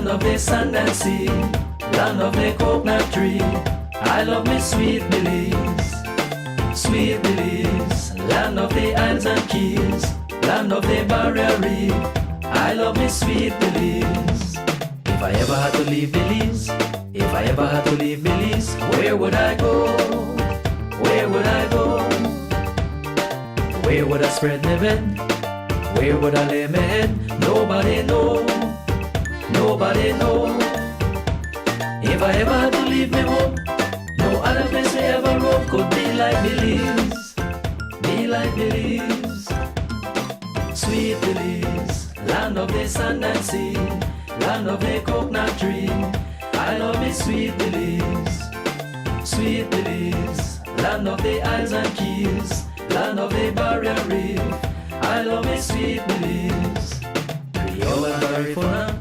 land of the sand and sea, land of the coconut tree. I love me sweet Belize, sweet Belize, land of the isles and keys, land of the barrier reef. I love me sweet Belize. If I ever had to leave Belize, if I ever had to leave Belize, where would I go? Where would I go? Where would I spread my bed? Where would I lay my head? Nobody know, nobody know. If I ever had to leave me home, no other place I ever roam could be like Belize, be like Belize. Sweet Belize, land of the sand and sea, land of the coconut tree. I love me sweet Belize, sweet Belize, land of the isles and keys, land of the barrier reef. I love me sweet Belize, Creole and Garifuna.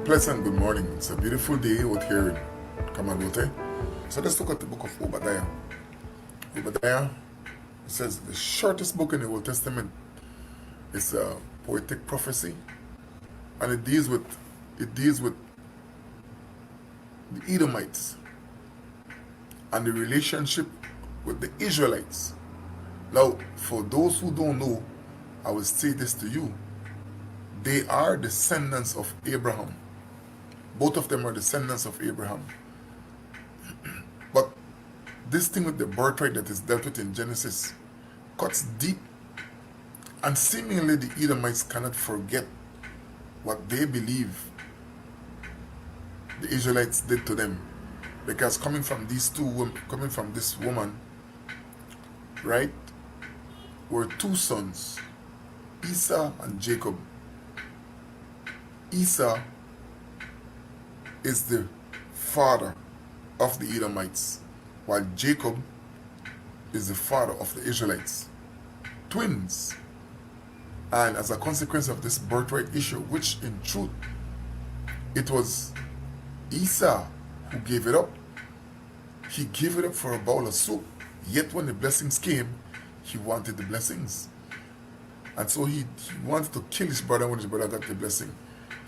Pleasant good morning. It's a beautiful day out here in Kamagote. So let's look at the book of Obadiah. Obadiah, it says the shortest book in the Old Testament. It's a poetic prophecy, and it deals with the Edomites and the relationship with the Israelites. Now, for those who don't know, I will say this to you: they are descendants of Abraham. Both of them are descendants of Abraham. But this thing with the birthright that is dealt with in Genesis cuts deep, and seemingly the Edomites cannot forget what they believe the Israelites did to them, because coming from these two women, coming from this woman, right, were two sons, Esau and Jacob. Esau is the father of the Edomites, while Jacob is the father of the Israelites. Twins. And as a consequence of this birthright issue, which in truth, it was Esau who gave it up. He gave it up for a bowl of soup. Yet when the blessings came, he wanted the blessings. And so he wanted to kill his brother when his brother got the blessing.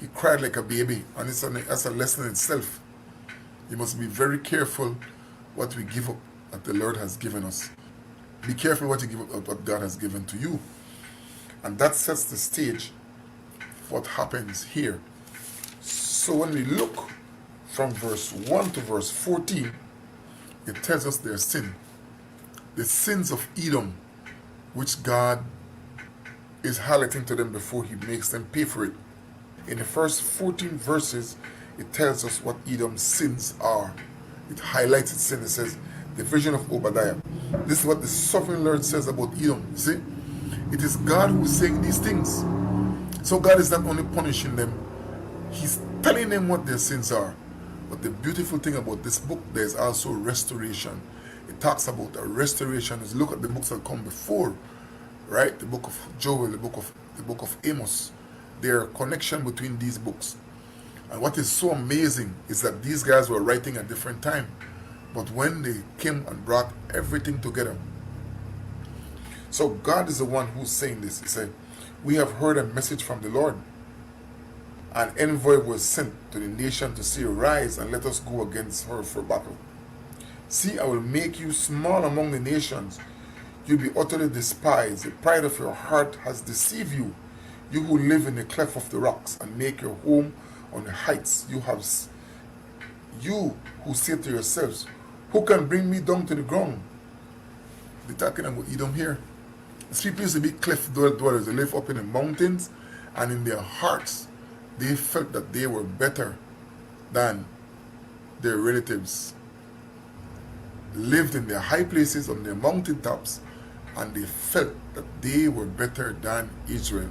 He cried like a baby, and that's a lesson in itself. You must be very careful what we give up that the Lord has given us. Be careful what you give up what God has given to you. And that sets the stage for what happens here. So when we look from verse 1 to verse 14, it tells us their sin. The sins of Edom, which God is highlighting to them before he makes them pay for it. In the first 14 verses, it tells us what Edom's sins are. It highlights its sin. It says, the vision of Obadiah. This is what the sovereign Lord says about Edom. You see? It is God who is saying these things. So God is not only punishing them, he's telling them what their sins are. But the beautiful thing about this book, there's also restoration. It talks about a restoration. As look at the books that come before, right? The book of Joel, the book of Amos. There are connection between these books. And what is so amazing is that these guys were writing at different time. But when they came and brought everything together. So God is the one who's saying this. He said, we have heard a message from the Lord. An envoy was sent to the nation to say, rise and let us go against her for battle. See, I will make you small among the nations. You'll be utterly despised. The pride of your heart has deceived you. You who live in the cleft of the rocks and make your home on the heights. You who say to yourselves, who can bring me down to the ground? They're talking about Edom here. These people used to be cliff dwellers. They live up in the mountains, and in their hearts, they felt that they were better than their relatives. Lived in their high places on their mountaintops, and they felt that they were better than Israel.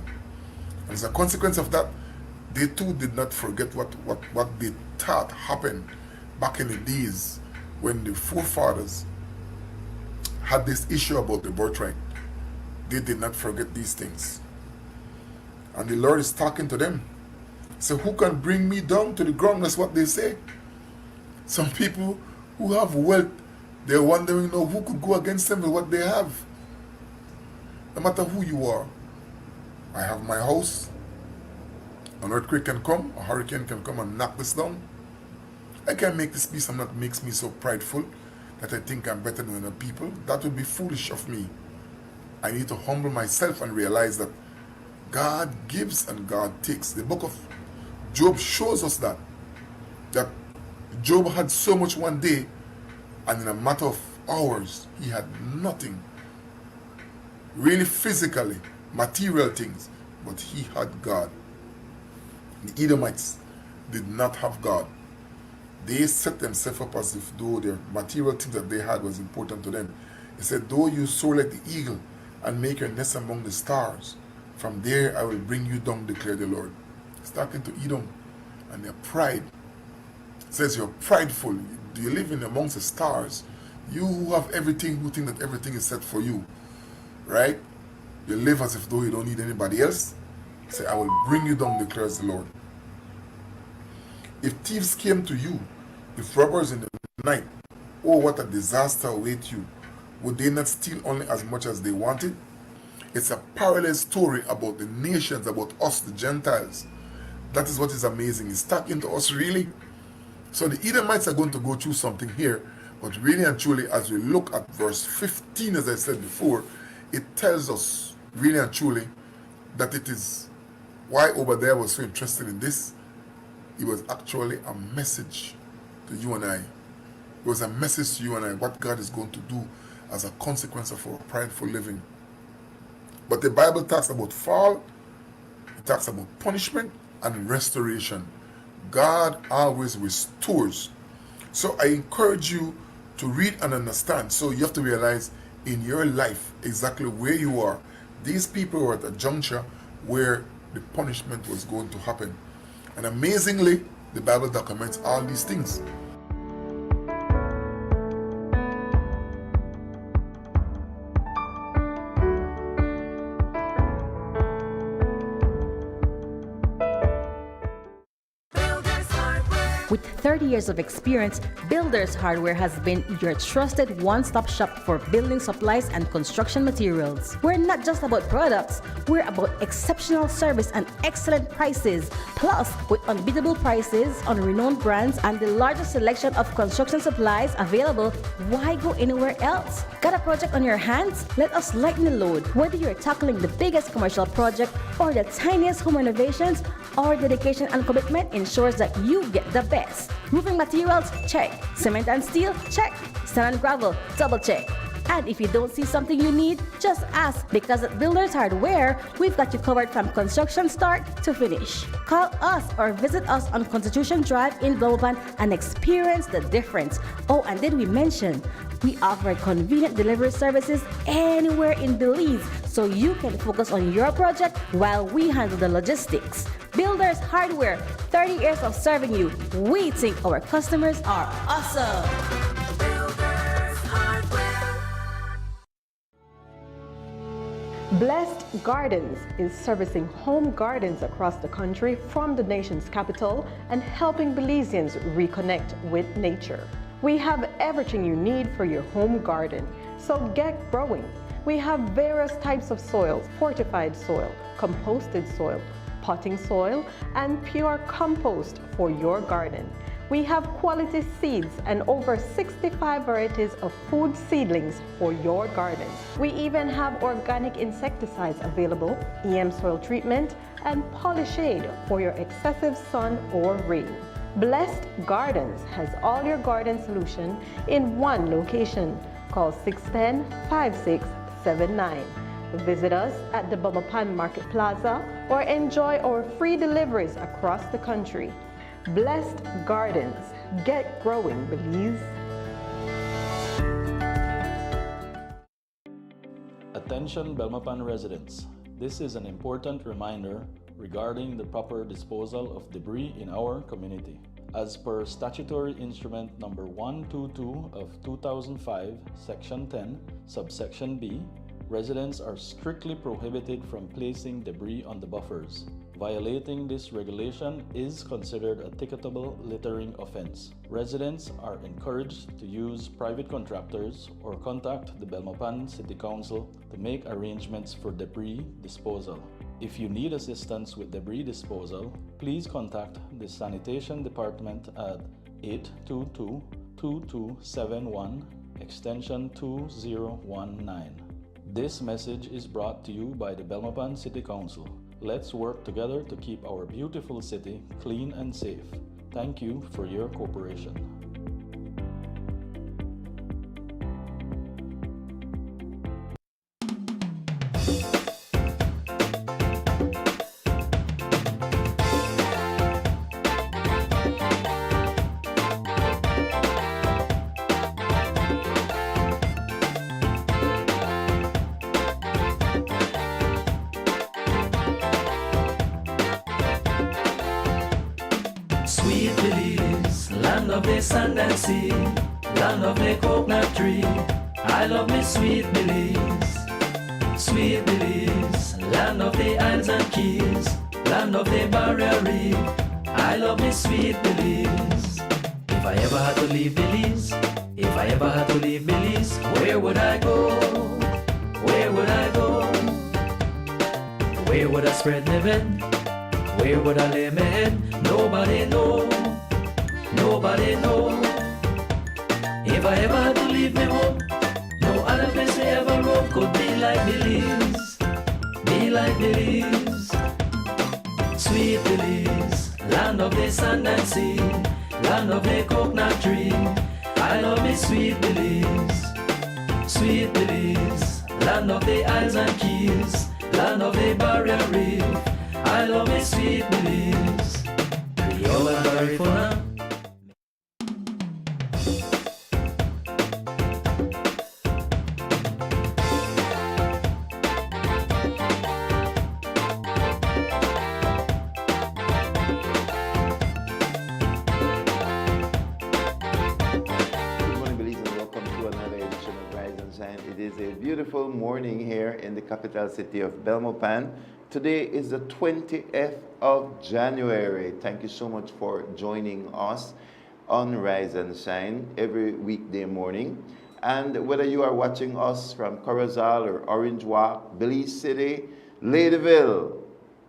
And as a consequence of that, they too did not forget what they thought happened back in the days when the forefathers had this issue about the birthright. They did not forget these things. And the Lord is talking to them. So who can bring me down to the ground? That's what they say. Some people who have wealth, they're wondering now who could go against them with what they have. No matter who you are, I have my house. An earthquake can come, a hurricane can come and knock this down. I can make this peace and that makes me so prideful that I think I'm better than other people. That would be foolish of me. I need to humble myself and realize that God gives and God takes. The book of Job shows us that Job had so much one day, and in a matter of hours, he had nothing. Really physically, material things, but he had God. The Edomites did not have God. They set themselves up as if though their material things that they had was important to them. He said, though you soar like the eagle and make your nest among the stars, from there I will bring you down, declared the Lord. He's talking to Edom and their pride. It says you're prideful. Do you live in amongst the stars? You who have everything, who think that everything is set for you, right? You live as if though you don't need anybody else. Say, I will bring you down, declares the Lord. If thieves came to you, if robbers in the night, oh, what a disaster awaits you. Would they not steal only as much as they wanted? It's a parallel story about the nations, about us, the Gentiles. That is what is amazing. It's talking to us really. So the Edomites are going to go through something here, but really and truly, as we look at verse 15, as I said before, it tells us really and truly that it is why Obadiah was so interested in this. It was actually a message to you and I. It was a message to you and I, what God is going to do as a consequence of our prideful living. But the Bible talks about fall, it talks about punishment and restoration. God always restores. So I encourage you to read and understand. So you have to realize in your life exactly where you are. These people were at a juncture where the punishment was going to happen. And amazingly, the Bible documents all these things. With 30 years of experience, Builders Hardware has been your trusted one-stop shop for building supplies and construction materials. We're not just about products, we're about exceptional service and excellent prices. Plus, with unbeatable prices on renowned brands and the largest selection of construction supplies available, why go anywhere else? Got a project on your hands? Let us lighten the load. Whether you're tackling the biggest commercial project or the tiniest home renovations, our dedication and commitment ensures that you get the best. Roofing materials? Check. Cement and steel? Check. Sand and gravel? Double check. And if you don't see something you need, just ask, because at Builders Hardware, we've got you covered from construction start to finish. Call us or visit us on Constitution Drive in Bloban and experience the difference. Oh, and did we mention, we offer convenient delivery services anywhere in Belize, so you can focus on your project while we handle the logistics. Builders Hardware, 30 years of serving you. We think our customers are awesome. Blessed Gardens is servicing home gardens across the country from the nation's capital and helping Belizeans reconnect with nature. We have everything you need for your home garden, so get growing. We have various types of soils: fortified soil, composted soil, potting soil, and pure compost for your garden. We have quality seeds and over 65 varieties of food seedlings for your garden. We even have organic insecticides available, EM soil treatment, and Polyshade for your excessive sun or rain. Blessed Gardens has all your garden solution in one location. Call 610-5679. Visit us at the Bumapan Market Plaza or enjoy our free deliveries across the country. Blessed Gardens. Get growing, Belize. Attention Belmopan residents. This is an important reminder regarding the proper disposal of debris in our community. As per Statutory Instrument Number 122 of 2005, Section 10, Subsection B, residents are strictly prohibited from placing debris on the buffers. Violating this regulation is considered a ticketable littering offense. Residents are encouraged to use private contractors or contact the Belmopan City Council to make arrangements for debris disposal. If you need assistance with debris disposal, please contact the Sanitation Department at 822-2271 extension 2019. This message is brought to you by the Belmopan City Council. Let's work together to keep our beautiful city clean and safe. Thank you for your cooperation. Sweet Belize, land of the sand and sea, land of the coconut tree. I love me sweet Belize. Sweet Belize, land of the islands and keys, land of the barrier reef. I love me sweet Belize. If I ever had to leave Belize, if I ever had to leave Belize, where would I go? Where would I go? Where would I spread my bed? Where would I lay my head? Nobody know, nobody know. If I ever had to leave me home, no other place we ever roam could be like Belize, be like Belize. Sweet Belize, land of the sand and sea, land of the coconut tree. I love me sweet Belize. Sweet Belize, land of the islands and keys, land of the barrier reef. I love me sweet Belize. Creole and Garifuna. Good morning, Belize, and welcome to another edition of Rise and Shine. It is a beautiful morning here in the capital city of Belmopan. Today is the 20th of January. Thank you so much for joining us on Rise and Shine every weekday morning. And whether you are watching us from Corozal or Orange Walk, Belize City, Ladyville,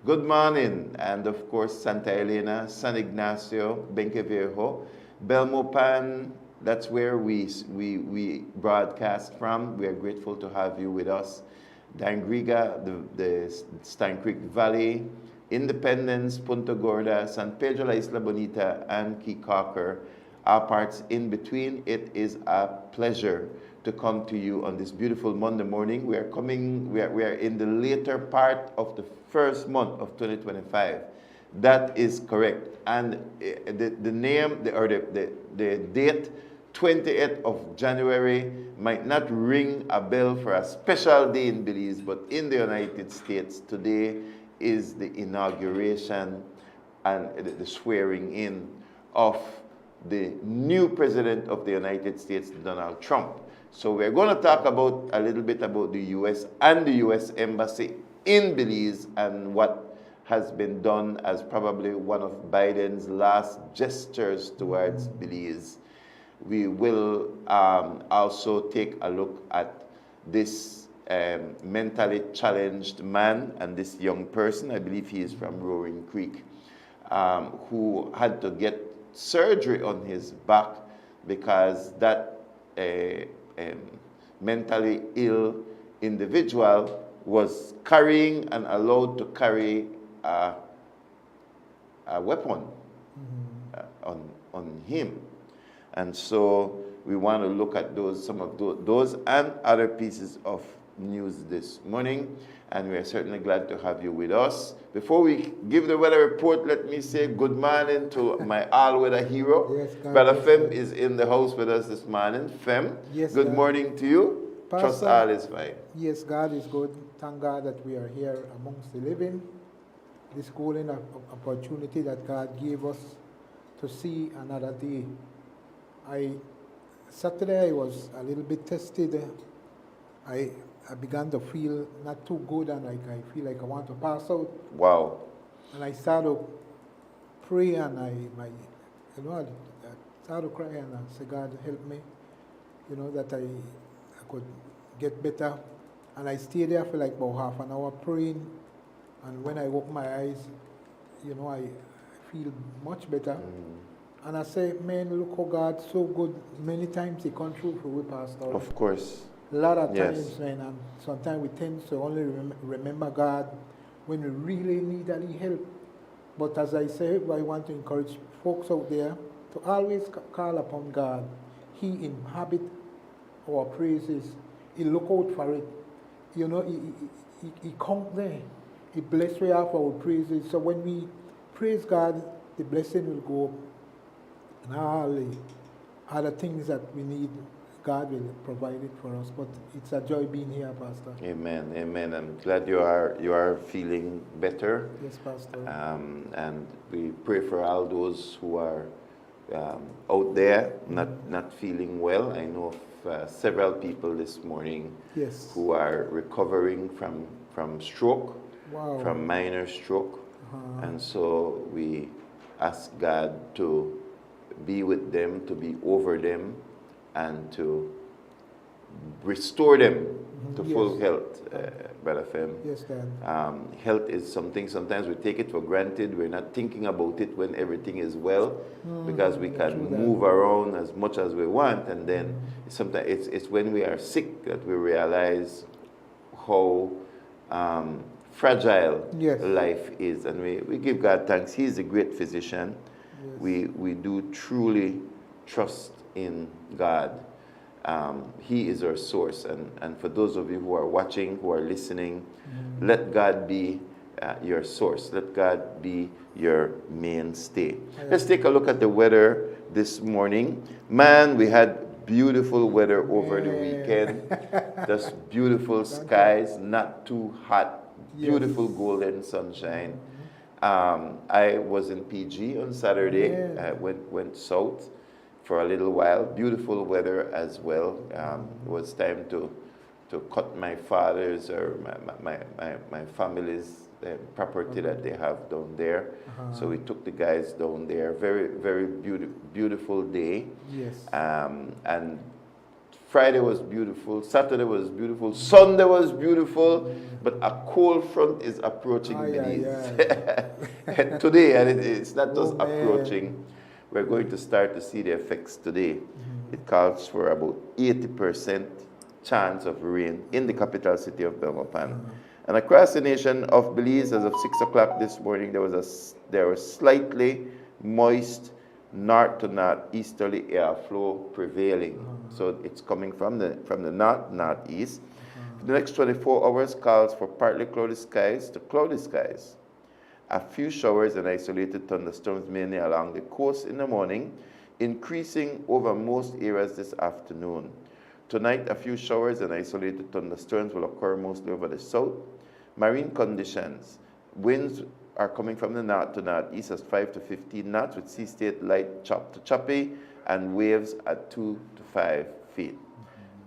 good morning. And of course, Santa Elena, San Ignacio, Benqueviejo, Belmopan, that's where we broadcast from. We are grateful to have you with us. Dangriga, the Stein Creek Valley, Independence, Punta Gorda, San Pedro La Isla Bonita, and Key Cocker are parts in between. It is a pleasure to come to you on this beautiful Monday morning. We are in the later part of the first month of 2025. That is correct. And the date 28th of January might not ring a bell for a special day in Belize, but in the United States, today is the inauguration and the swearing in of the new president of the United States, Donald Trump. So we're going to talk about a little bit about the U.S. and the U.S. Embassy in Belize and what has been done as probably one of Biden's last gestures towards Belize. We will also take a look at this mentally challenged man and this young person. I believe he is from Roaring Creek, who had to get surgery on his back because that mentally ill individual was carrying and allowed to carry a weapon on him. And so we want to look at some of those and other pieces of news this morning. And we are certainly glad to have you with us. Before we give the weather report, let me say good morning to my all-weather hero. Yes, Brother Fem is in the house with us this morning. Fem, yes, good morning to you. Trust Pastor, all is fine. Yes, God is good. Thank God that we are here amongst the living. This golden opportunity that God gave us to see another day. Saturday I was a little bit tested. I began to feel not too good, and I feel like I want to pass out. Wow. And I started to pray, and I started to cry, and I said, God, help me, that I could get better. And I stayed there for like about half an hour praying, and when I opened my eyes, I feel much better. And I say, man, look how God's so good. Many times He come through for we, Pastor. Of course. A lot of Yes. times, man, and sometimes we tend to only remember God when we really need any help. But as I say, I want to encourage folks out there to always call upon God. He inhabit our praises. He look out for it. He count there. He bless we have our praises. So when we praise God, the blessing will go up. And all the other things that we need, God will provide it for us. But it's a joy being here, Pastor. Amen. Amen. I'm glad you are feeling better. Yes, Pastor. And we pray for all those who are out there not feeling well. I know of several people this morning Yes. who are recovering from stroke, Wow. from minor stroke. And so we ask God to be with them, to be over them, and to restore them to full health, Brother Fem. Yes, Dad. Health is something, sometimes we take it for granted. We're not thinking about it when everything is well, because we can true that. move around as much as we want, and then sometimes it's when we are sick that we realize how fragile Yes. life is. And we give God thanks. He's a great physician. Yes. We do truly trust in God. He is our source. And for those of you who are watching, who are listening, let God be your source. Let God be your mainstay. Let's take a look at the weather this morning. Man, we had beautiful weather over the weekend. Just beautiful skies, not too hot, beautiful golden sunshine. I was in PG on Saturday. Went south for a little while. Beautiful weather as well. It was time to cut my father's or my family's property that they have down there. So we took the guys down there. Very, very beautiful day. Yes. And Friday was beautiful, Saturday was beautiful, Sunday was beautiful, but a cold front is approaching Belize. Today, and it's not just approaching, we're going to start to see the effects today. It calls for about 80% chance of rain in the capital city of Belmopan. And across the nation of Belize, as of 6 o'clock this morning, there was slightly moist north to northeasterly airflow prevailing. So it's coming from the northeast. The next 24 hours calls for partly cloudy skies to cloudy skies. A few showers and isolated thunderstorms mainly along the coast in the morning, increasing over most areas this afternoon. Tonight, a few showers and isolated thunderstorms will occur mostly over the south. Marine conditions. Winds are coming from the north to northeast at 5 to 15 knots with sea state light chop to choppy and waves at 2 to 5 feet.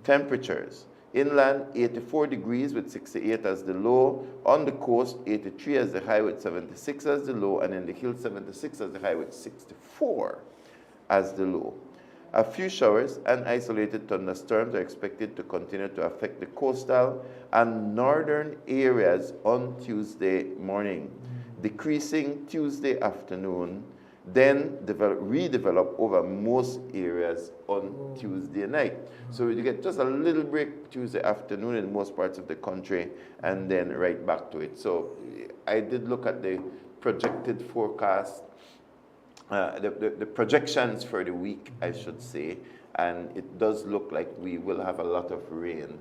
Temperatures. Inland 84 degrees with 68 as the low. On the coast 83 as the high with 76 as the low. And in the hills 76 as the high with 64 as the low. A few showers and isolated thunderstorms are expected to continue to affect the coastal and northern areas on Tuesday morning, decreasing Tuesday afternoon, then redevelop over most areas on Tuesday night. So you get just a little break Tuesday afternoon in most parts of the country, and then right back to it. So I did look at the projected forecast, the projections for the week, I should say, and it does look like we will have a lot of rain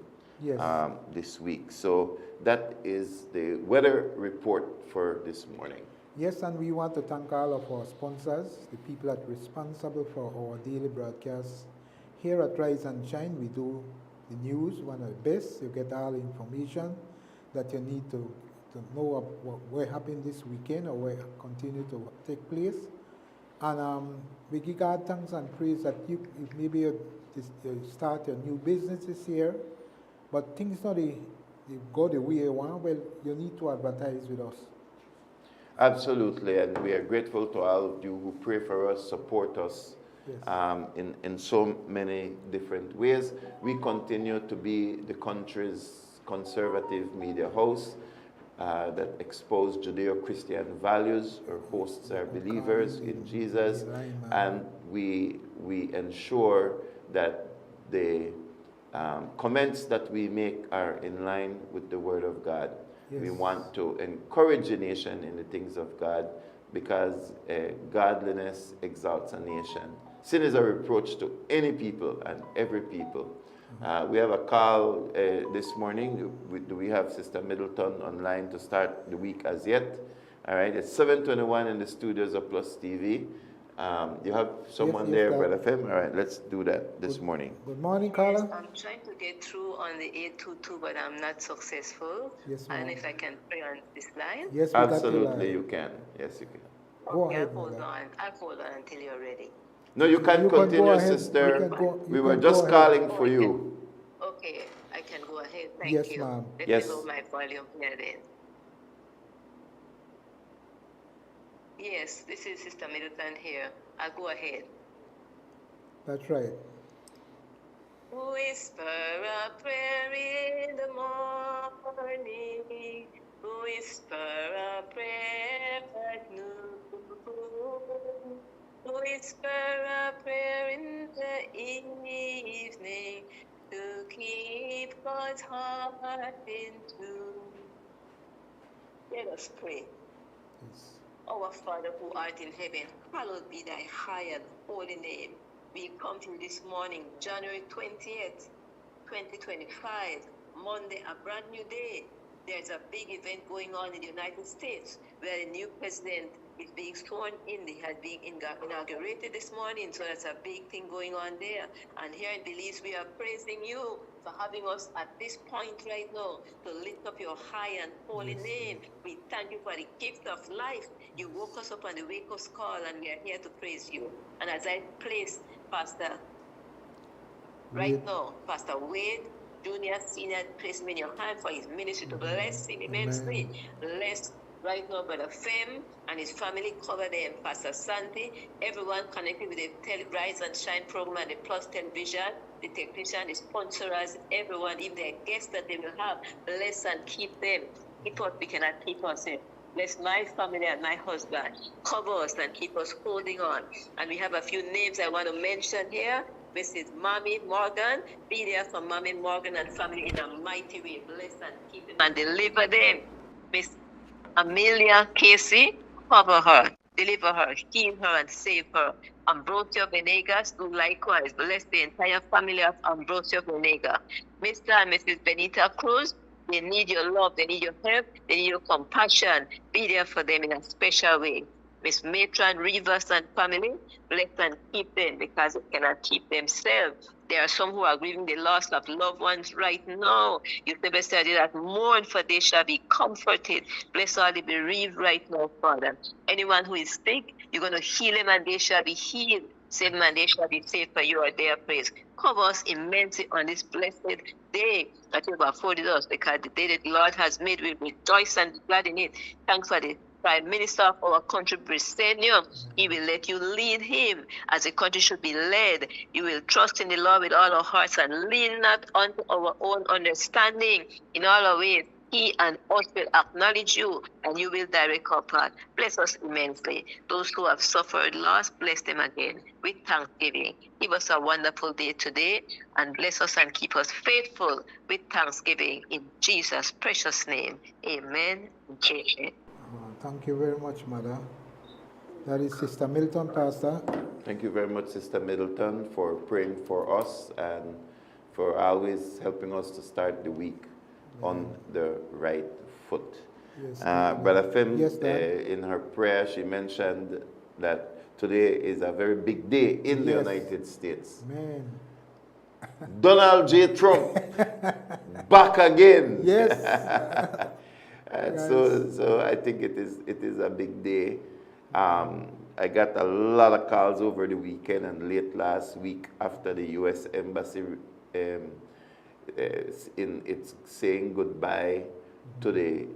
this week. So that is the weather report for this morning. Yes, and we want to thank all of our sponsors, the people that are responsible for our daily broadcasts. Here at Rise and Shine, we do the news, one of the best. You get all the information that you need to know what happened this weekend or what continue to take place. And we give God thanks and praise that maybe you start your new businesses here, but things not they go the way you want. Well, you need to advertise with us. Absolutely, and we are grateful to all of you who pray for us, support us in so many different ways. We continue to be the country's conservative media house that expose Judeo-Christian values. Our hosts are believers in Jesus, and we ensure that the comments that we make are in line with the Word of God. Yes. We want to encourage a nation in the things of God because godliness exalts a nation. Sin is a reproach to any people and every people. We have a call this morning. Do we have Sister Middleton online to start the week as yet? All right, it's 7:21 in the studios of PlusTV. You have someone there, Brother Fem? All right, let's do that this morning. Good morning, Carla. Yes, I'm trying to get through on the 822, but I'm not successful. Yes, ma'am. And if I can pray on this line? Yes, absolutely, you can. Yes, you can. Go ahead, hold on. I'll hold on until you're ready. No, you can continue, sister. We were just calling for you. Okay, I can go ahead. Thank yes, you. Ma'am. Let yes. me lower my volume here then. Yes, this is Sister Middleton here. I'll go ahead. That's right. Whisper a prayer in the morning. Whisper a prayer at noon. Whisper a prayer in the evening to keep God's heart in tune. Let us pray. Yes. Our Father who art in heaven, hallowed be thy high and holy name. We come to you this morning, January 20th, 2025, Monday, a brand new day. There's a big event going on in the United States where the new president is being sworn in. He had been inaugurated this morning, so that's a big thing going on there. And here in Belize, we are praising you for having us at this point right now to lift up your high and holy name. We thank you for the gift of life. You woke us up on the wake-up call, and we are here to praise you. And as I place Pastor right now, Pastor Wade Junior, Senior, place him in your hand for his ministry to bless him immensely. Bless right now, Brother Fem and his family, cover them. Pastor Santi, everyone connected with the Rise and Shine program and the Plus Television, the technician, the sponsors, everyone, if they're guests that they will have, bless and keep them. Keep what we cannot keep ourselves. Bless my family and my husband. Cover us and keep us holding on. And we have a few names I want to mention here. Mrs. Mommy Morgan, be there for Mommy Morgan and family in a mighty way. Bless and keep them and deliver them. Miss Amelia Casey, cover her, deliver her, heal her, and save her. Ambrosio Venegas, do likewise. Bless the entire family of Ambrosio Venega. Mr. and Mrs. Benita Cruz, they need your love, they need your help, they need your compassion. Be there for them in a special way. Miss Matron Rivers and family, bless and keep them because they cannot keep themselves. There are some who are grieving the loss of loved ones right now. You never said that mourn, for they shall be comforted. Bless all the bereaved right now, Father. Anyone who is sick, you're going to heal them and they shall be healed. Save them and they shall be saved, for you are their praise. Cover us immensely on this blessed day that you have afforded us, because the day that the Lord has made, we rejoice and be glad in it. Thanks for the Prime Minister of our country, Bricenio. He will let you lead him as the country should be led. You will trust in the Lord with all our hearts and lean not unto our own understanding. In all our ways, he and us will acknowledge you, and you will direct our path. Bless us immensely. Those who have suffered loss, bless them again with thanksgiving. Give us a wonderful day today, and bless us and keep us faithful with thanksgiving. In Jesus' precious name, amen and amen. Thank you very much, Mother. That is Sister Middleton, Pastor. Thank you very much, Sister Middleton, for praying for us and for always helping us to start the week on the right foot. Yes, Brother Fem, yes, in her prayer, she mentioned that today is a very big day in the United States. Man. Donald J. Trump, back again. Yes. So I think it is a big day. I got a lot of calls over the weekend and late last week after the U.S. Embassy it's saying goodbye to the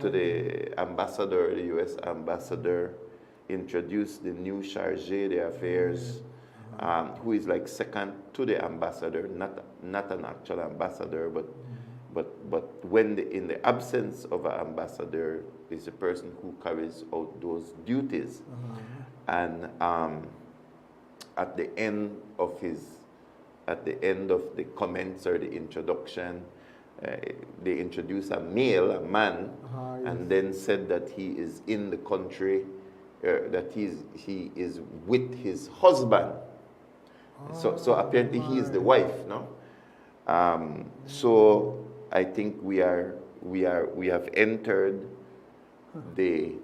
to the ambassador, the U.S. ambassador, introduced the new charge d'affaires, who is like second to the ambassador, not an actual ambassador, but when in the absence of an ambassador is the person who carries out those duties. And at the end of the comments or the introduction, they introduce a man, and then said that he is in the country, that he is with his husband. So apparently he is the wife, no? So I think we have entered the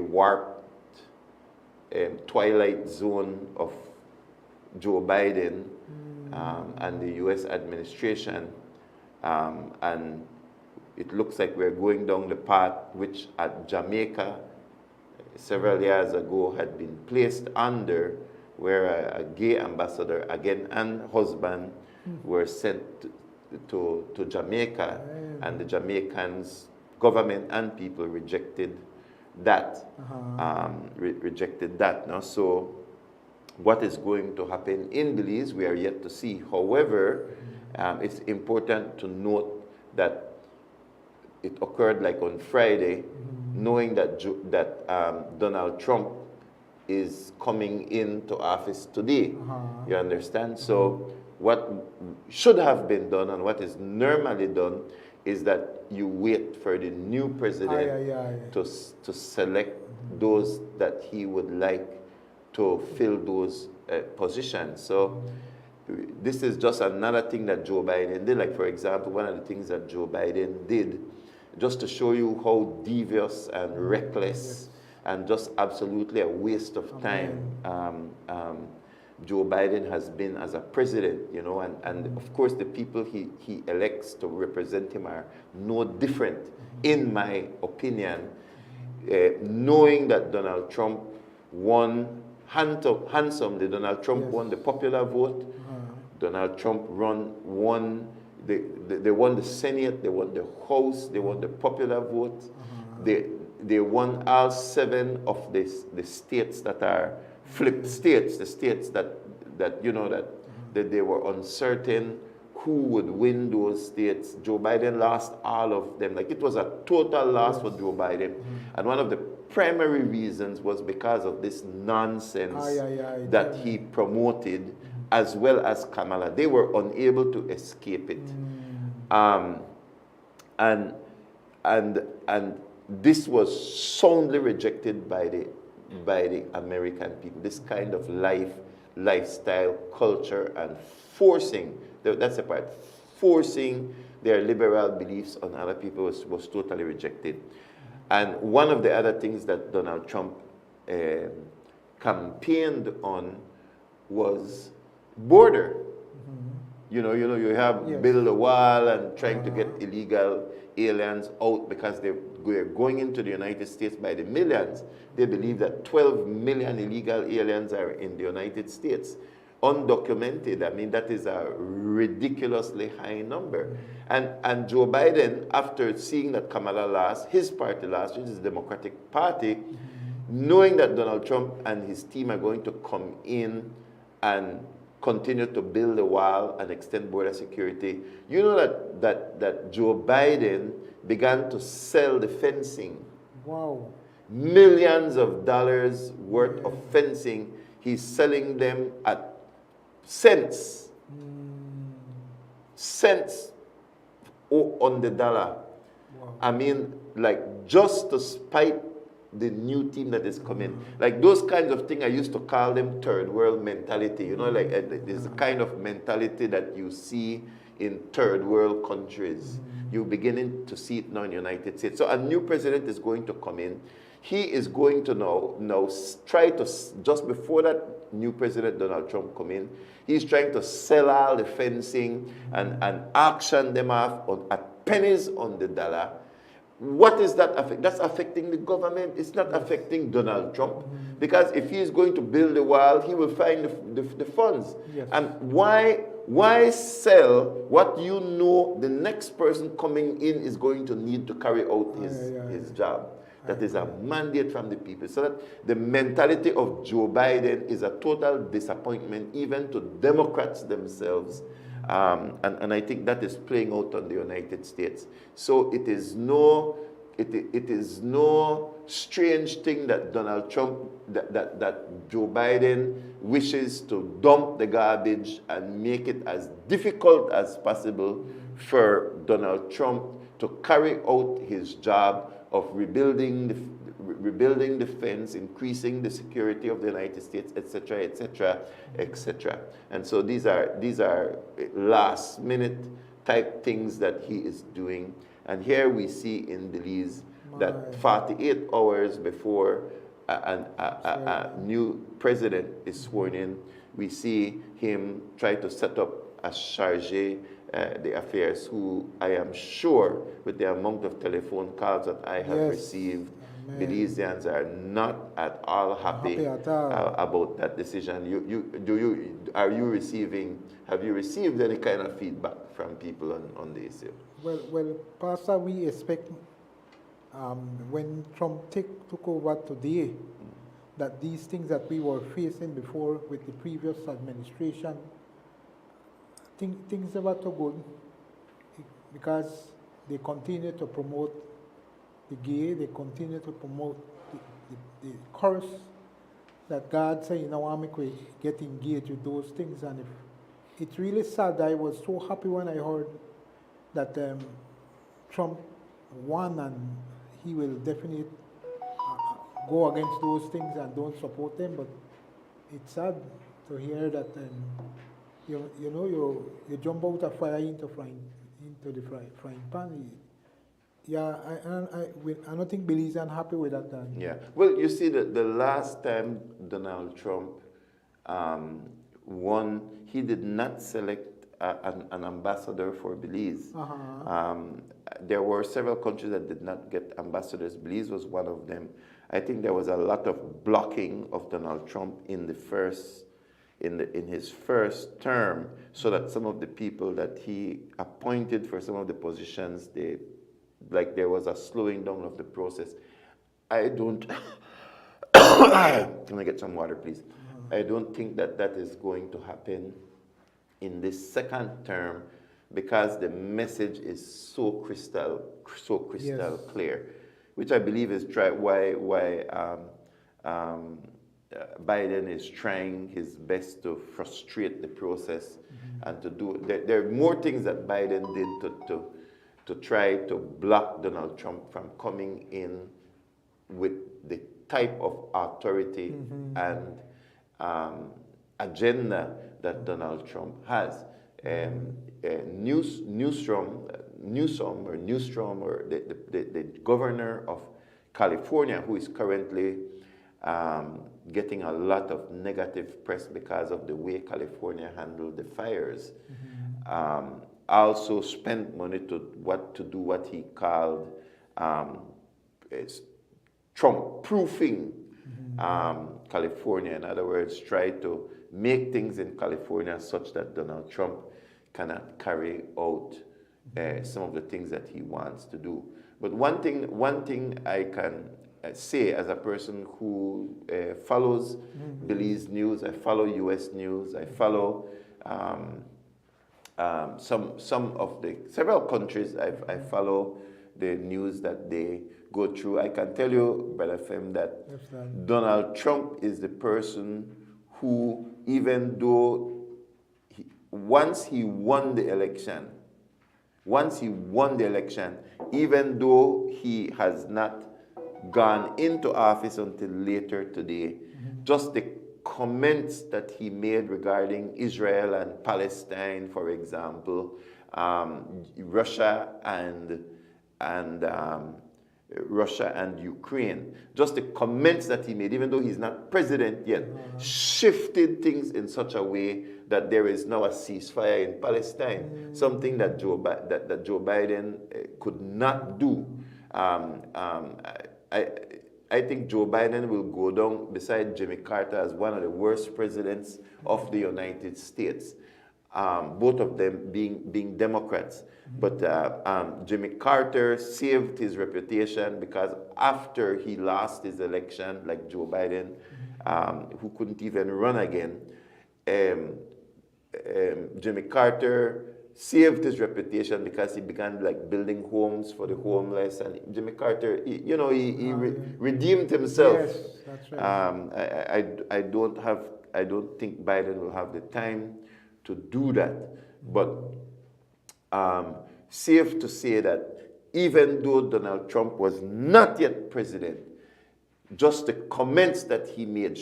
warped twilight zone of Joe Biden and the U.S. administration, and it looks like we're going down the path which at Jamaica several years ago had been placed under, where a gay ambassador, again, and husband were sent to Jamaica, and the Jamaicans, government and people rejected that, rejected that. Now, so what is going to happen in Belize, we are yet to see. However, it's important to note that it occurred like on Friday, knowing that Donald Trump is coming into office today. You understand? So what should have been done and what is normally done is that you wait for the new president to select those that he would like to fill those positions. So this is just another thing that Joe Biden did. Like, for example, one of the things that Joe Biden did, just to show you how devious and reckless and just absolutely a waste of time Joe Biden has been as a president, you know, and of course the people he elects to represent him are no different, in my opinion, knowing that Donald Trump won handsomely. Donald Trump won the popular vote. Donald Trump won they won the Senate, they won the House, they won the popular vote. They won all 7 of the states that are flipped states, the states that you know that they were uncertain who would win those states. Joe Biden lost all of them. Like, it was a total loss for Joe Biden. And one of the primary reasons was because of this nonsense that he promoted, as well as Kamala. They were unable to escape it. And this was soundly rejected by the American people. This kind of lifestyle, culture, and forcing, that's the part, forcing their liberal beliefs on other people was totally rejected. And one of the other things that Donald Trump campaigned on was border. You know, you have build a wall and trying to get illegal aliens out because they're going into the United States by the millions. They believe that 12 million illegal aliens are in the United States, undocumented. I mean, that is a ridiculously high number. And Joe Biden, after seeing that Kamala lost, his party lost, which is the Democratic Party, knowing that Donald Trump and his team are going to come in and continue to build a wall and extend border security, you know that Joe Biden began to sell the fencing. Wow. Millions of dollars worth of fencing. He's selling them at cents. Cents on the dollar. Wow. I mean, like, just to spite the new team that is coming. Like, those kinds of things, I used to call them third world mentality. You know, like, there's a kind of mentality that you see in third world countries. You're beginning to see it now in the United States. So a new president is going to come in. He is going to now try to, just before that new president, Donald Trump, come in, he's trying to sell all the fencing and auction them off at pennies on the dollar. What is that affect? That's affecting the government. It's not affecting Donald Trump. Because if he's going to build a wall, he will find the funds. Yes. And why why sell what you know the next person coming in is going to need to carry out his job? That is a mandate from the people. So that the mentality of Joe Biden is a total disappointment even to Democrats themselves. And I think that is playing out on the United States. So it is no strange thing that Donald Trump, that Joe Biden wishes to dump the garbage and make it as difficult as possible for Donald Trump to carry out his job of rebuilding the fence, increasing the security of the United States, etc., etc., etc. And so these are last minute type things that he is doing. And here we see in Belize that 48 hours before a new president is sworn in, we see him try to set up a chargé d'affaires, who I am sure, with the amount of telephone calls that I have received, Belizeans are not at all happy about that decision. Have you received any kind of feedback from people on the issue? Well, Pastor, we expect when Trump took over today, that these things that we were facing before with the previous administration, things never too good, because they continue to promote the gay, they continue to promote the curse that God said, you know, we get engaged with those things. And if it's really sad, I was so happy when I heard that Trump won, and he will definitely go against those things and don't support them. But it's sad to hear that you jump out of fire into the frying pan. Yeah, I don't think Belize are happy with that. Yeah. Well, you see, the last time Donald Trump won, he did not select an ambassador for Belize. There were several countries that did not get ambassadors. Belize was one of them. I think there was a lot of blocking of Donald Trump in his first term, so that some of the people that he appointed for some of the positions, there was a slowing down of the process. I don't. Can I get some water, please? I don't think that is going to happen in this second term, because the message is so crystal clear, which I believe is why Biden is trying his best to frustrate the process and to do. There are more things that Biden did to try to block Donald Trump from coming in with the type of authority and agenda that Donald Trump has. Newsom, or the governor of California, who is currently getting a lot of negative press because of the way California handled the fires, also spent money to do what he called Trump-proofing California. In other words, try to make things in California such that Donald Trump cannot carry out some of the things that he wants to do. But one thing I can say, as a person who follows Belize news, I follow U.S. news, I follow some of the several countries. I follow the news that they go through. I can tell you, Brother Fem, that Donald Trump is the person who, even though once he won the election, even though he has not gone into office until later today, just the comments that he made regarding Israel and Palestine, for example, Russia and Ukraine, just the comments that he made, even though he's not president yet, shifted things in such a way that there is now a ceasefire in Palestine, something that Joe Biden could not do. I think Joe Biden will go down beside Jimmy Carter as one of the worst presidents of the United States. both of them being Democrats. But Jimmy Carter saved his reputation because after he lost his election, like Joe Biden, who couldn't even run again, Jimmy Carter saved his reputation because he began like building homes for the homeless, and Jimmy Carter, he redeemed himself. Yes, that's right. I don't think Biden will have the time to do that, but safe to say that even though Donald Trump was not yet president, just the comments that he made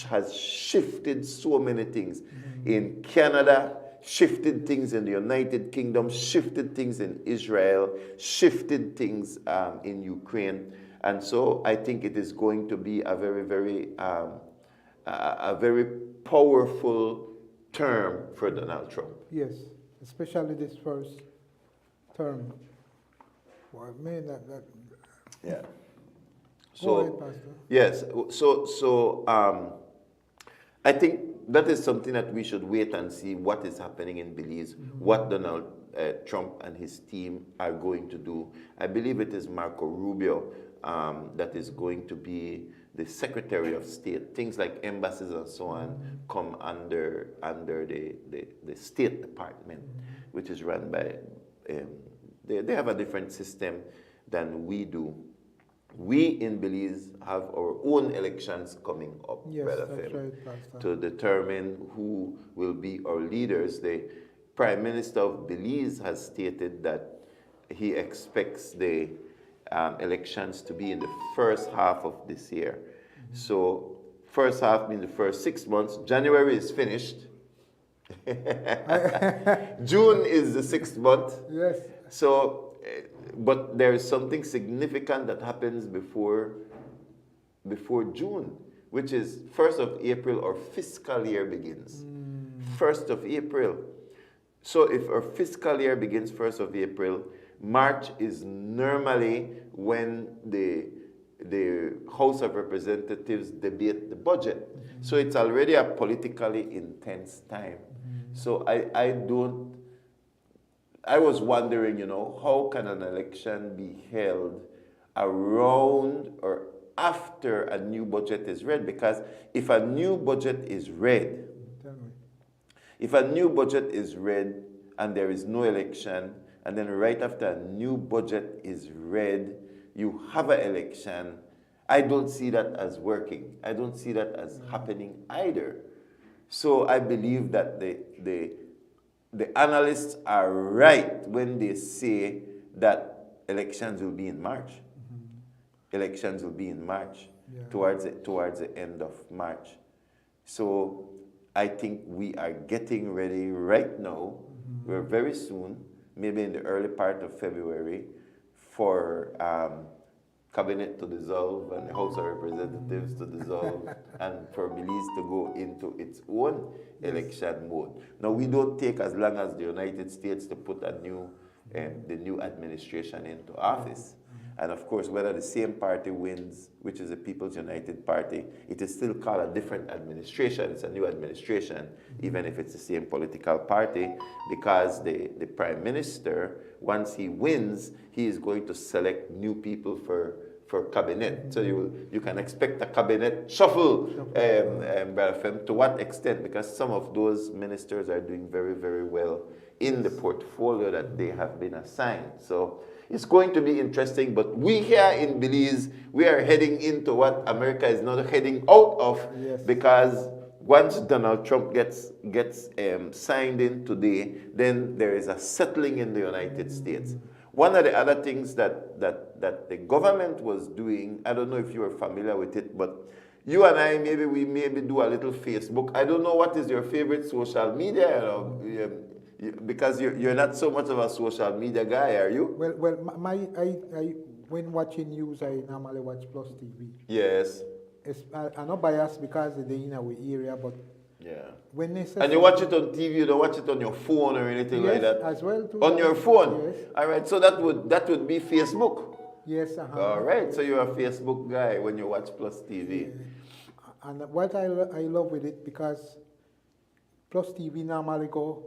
has shifted so many things in Canada, shifted things in the United Kingdom, shifted things in Israel, shifted things in Ukraine. And so I think it is going to be a very, very powerful term for Donald Trump. Yes, especially this first term. Well, man, Yeah. Go ahead, Pastor. Yes. So I think that is something that we should wait and see what is happening in Belize, what Donald Trump and his team are going to do. I believe it is Marco Rubio that is going to be the Secretary of State. Things like embassies and so on come under the State Department, which is run by, they have a different system than we do. We in Belize have our own elections coming up, Yes, Brother that's Phil, right, Pastor. to determine who will be our leaders. The Prime Minister of Belize has stated that he expects the elections to be in the first half of this year. So first half means the first 6 months. January is finished. June is the 6th month. Yes. So, but there is something significant that happens before June, which is 1st of April, our fiscal year begins. 1st of April. So if our fiscal year begins 1st of April, March is normally when the House of Representatives debate the budget. So it's already a politically intense time. So I was wondering, how can an election be held around or after a new budget is read? Because if a new budget is read, and there is no election, and then right after a new budget is read, you have an election, I don't see that as working. I don't see that as happening either. So I believe that the analysts are right when they say that elections will be in March. Elections will be in March, towards the end of March. So I think we are getting ready right now. We're very soon, maybe in the early part of February, for Cabinet to dissolve and the House of Representatives to dissolve and for Belize to go into its own election mode. Now, we don't take as long as the United States to put the new administration into office. And of course, whether the same party wins, which is the People's United Party, it is still called a different administration. It's a new administration, even if it's the same political party, because the Prime Minister, once he wins, he is going to select new people for cabinet. So you can expect a cabinet shuffle, to what extent? Because some of those ministers are doing very, very well in the portfolio that they have been assigned. So it's going to be interesting, but we here in Belize, we are heading into what America is not heading out of, because once Donald Trump gets signed in today, then there is a settling in the United States. One of the other things that the government was doing, I don't know if you are familiar with it, but you and I, we do a little Facebook. I don't know what is your favorite social media, because you're not so much of a social media guy, are you? Well, I when watching news, I normally watch PlusTV. Yes. I'm not biased because they're in our area, but when they say, and you watch it on TV, you don't watch it on your phone or anything like that? As well too. On your phone? Yes. All right, so that would be Facebook. Yes. All right, so you're a Facebook guy when you watch PlusTV. And what I love with it, because PlusTV normally go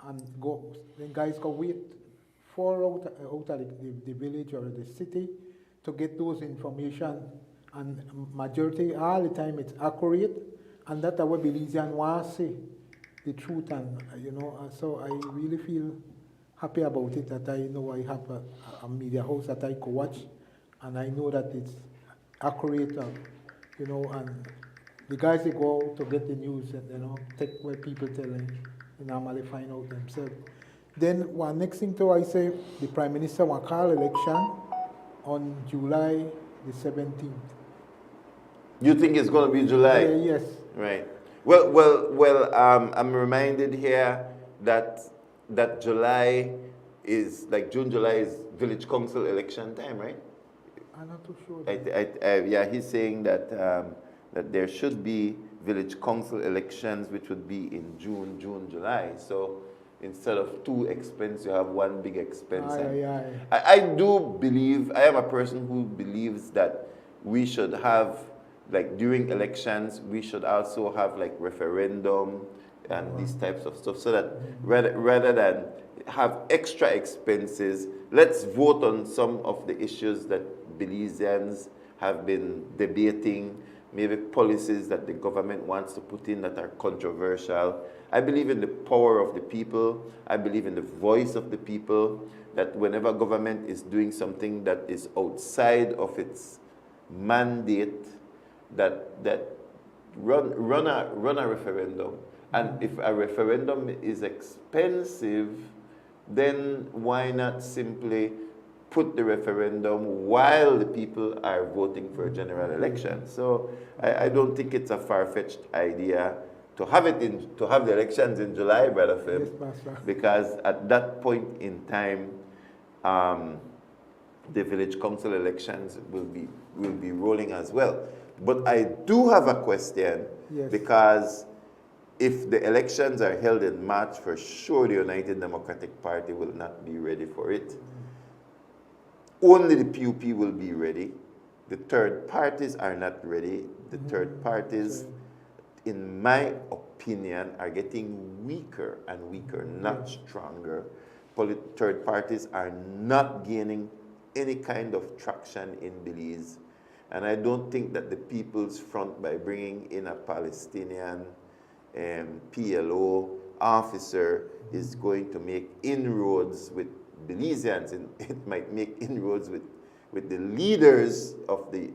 and go, then guys go wait for out of the village or the city to get those information, and majority all the time it's accurate, and that what Belizean want to say the truth, and so I really feel happy about it that I know I have a media house that I could watch, and I know that it's accurate, and the guys they go out to get the news and take what people telling, they normally find out themselves. Then one next thing too, I say the Prime Minister will call election on July the 17th. You think it's going to be July? Yes. Right. Well. I'm reminded here that July is like June, July is village council election time, right? I'm not too sure. Yeah, he's saying that that there should be village council elections, which would be in June, July. So instead of two expense, you have one big expense. I do believe, I am a person who believes that we should have, like during elections, we should also have like referendum and these types of stuff, so that rather than have extra expenses, let's vote on some of the issues that Belizeans have been debating, maybe policies that the government wants to put in that are controversial. I believe in the power of the people. I believe in the voice of the people, that whenever government is doing something that is outside of its mandate, that run a referendum. And if a referendum is expensive, then why not simply put the referendum while the people are voting for a general election? So I don't think it's a far-fetched idea to have the elections in July, Brother Phil, because at that point in time, the village council elections will be rolling as well. But I do have a question, because if the elections are held in March, for sure the United Democratic Party will not be ready for it. Only the PUP will be ready. The third parties are not ready. The third parties, in my opinion, are getting weaker and weaker, not stronger. Third parties are not gaining any kind of traction in Belize. And I don't think that the People's Front, by bringing in a Palestinian PLO officer, is going to make inroads with Belizeans, and it might make inroads with the leaders of the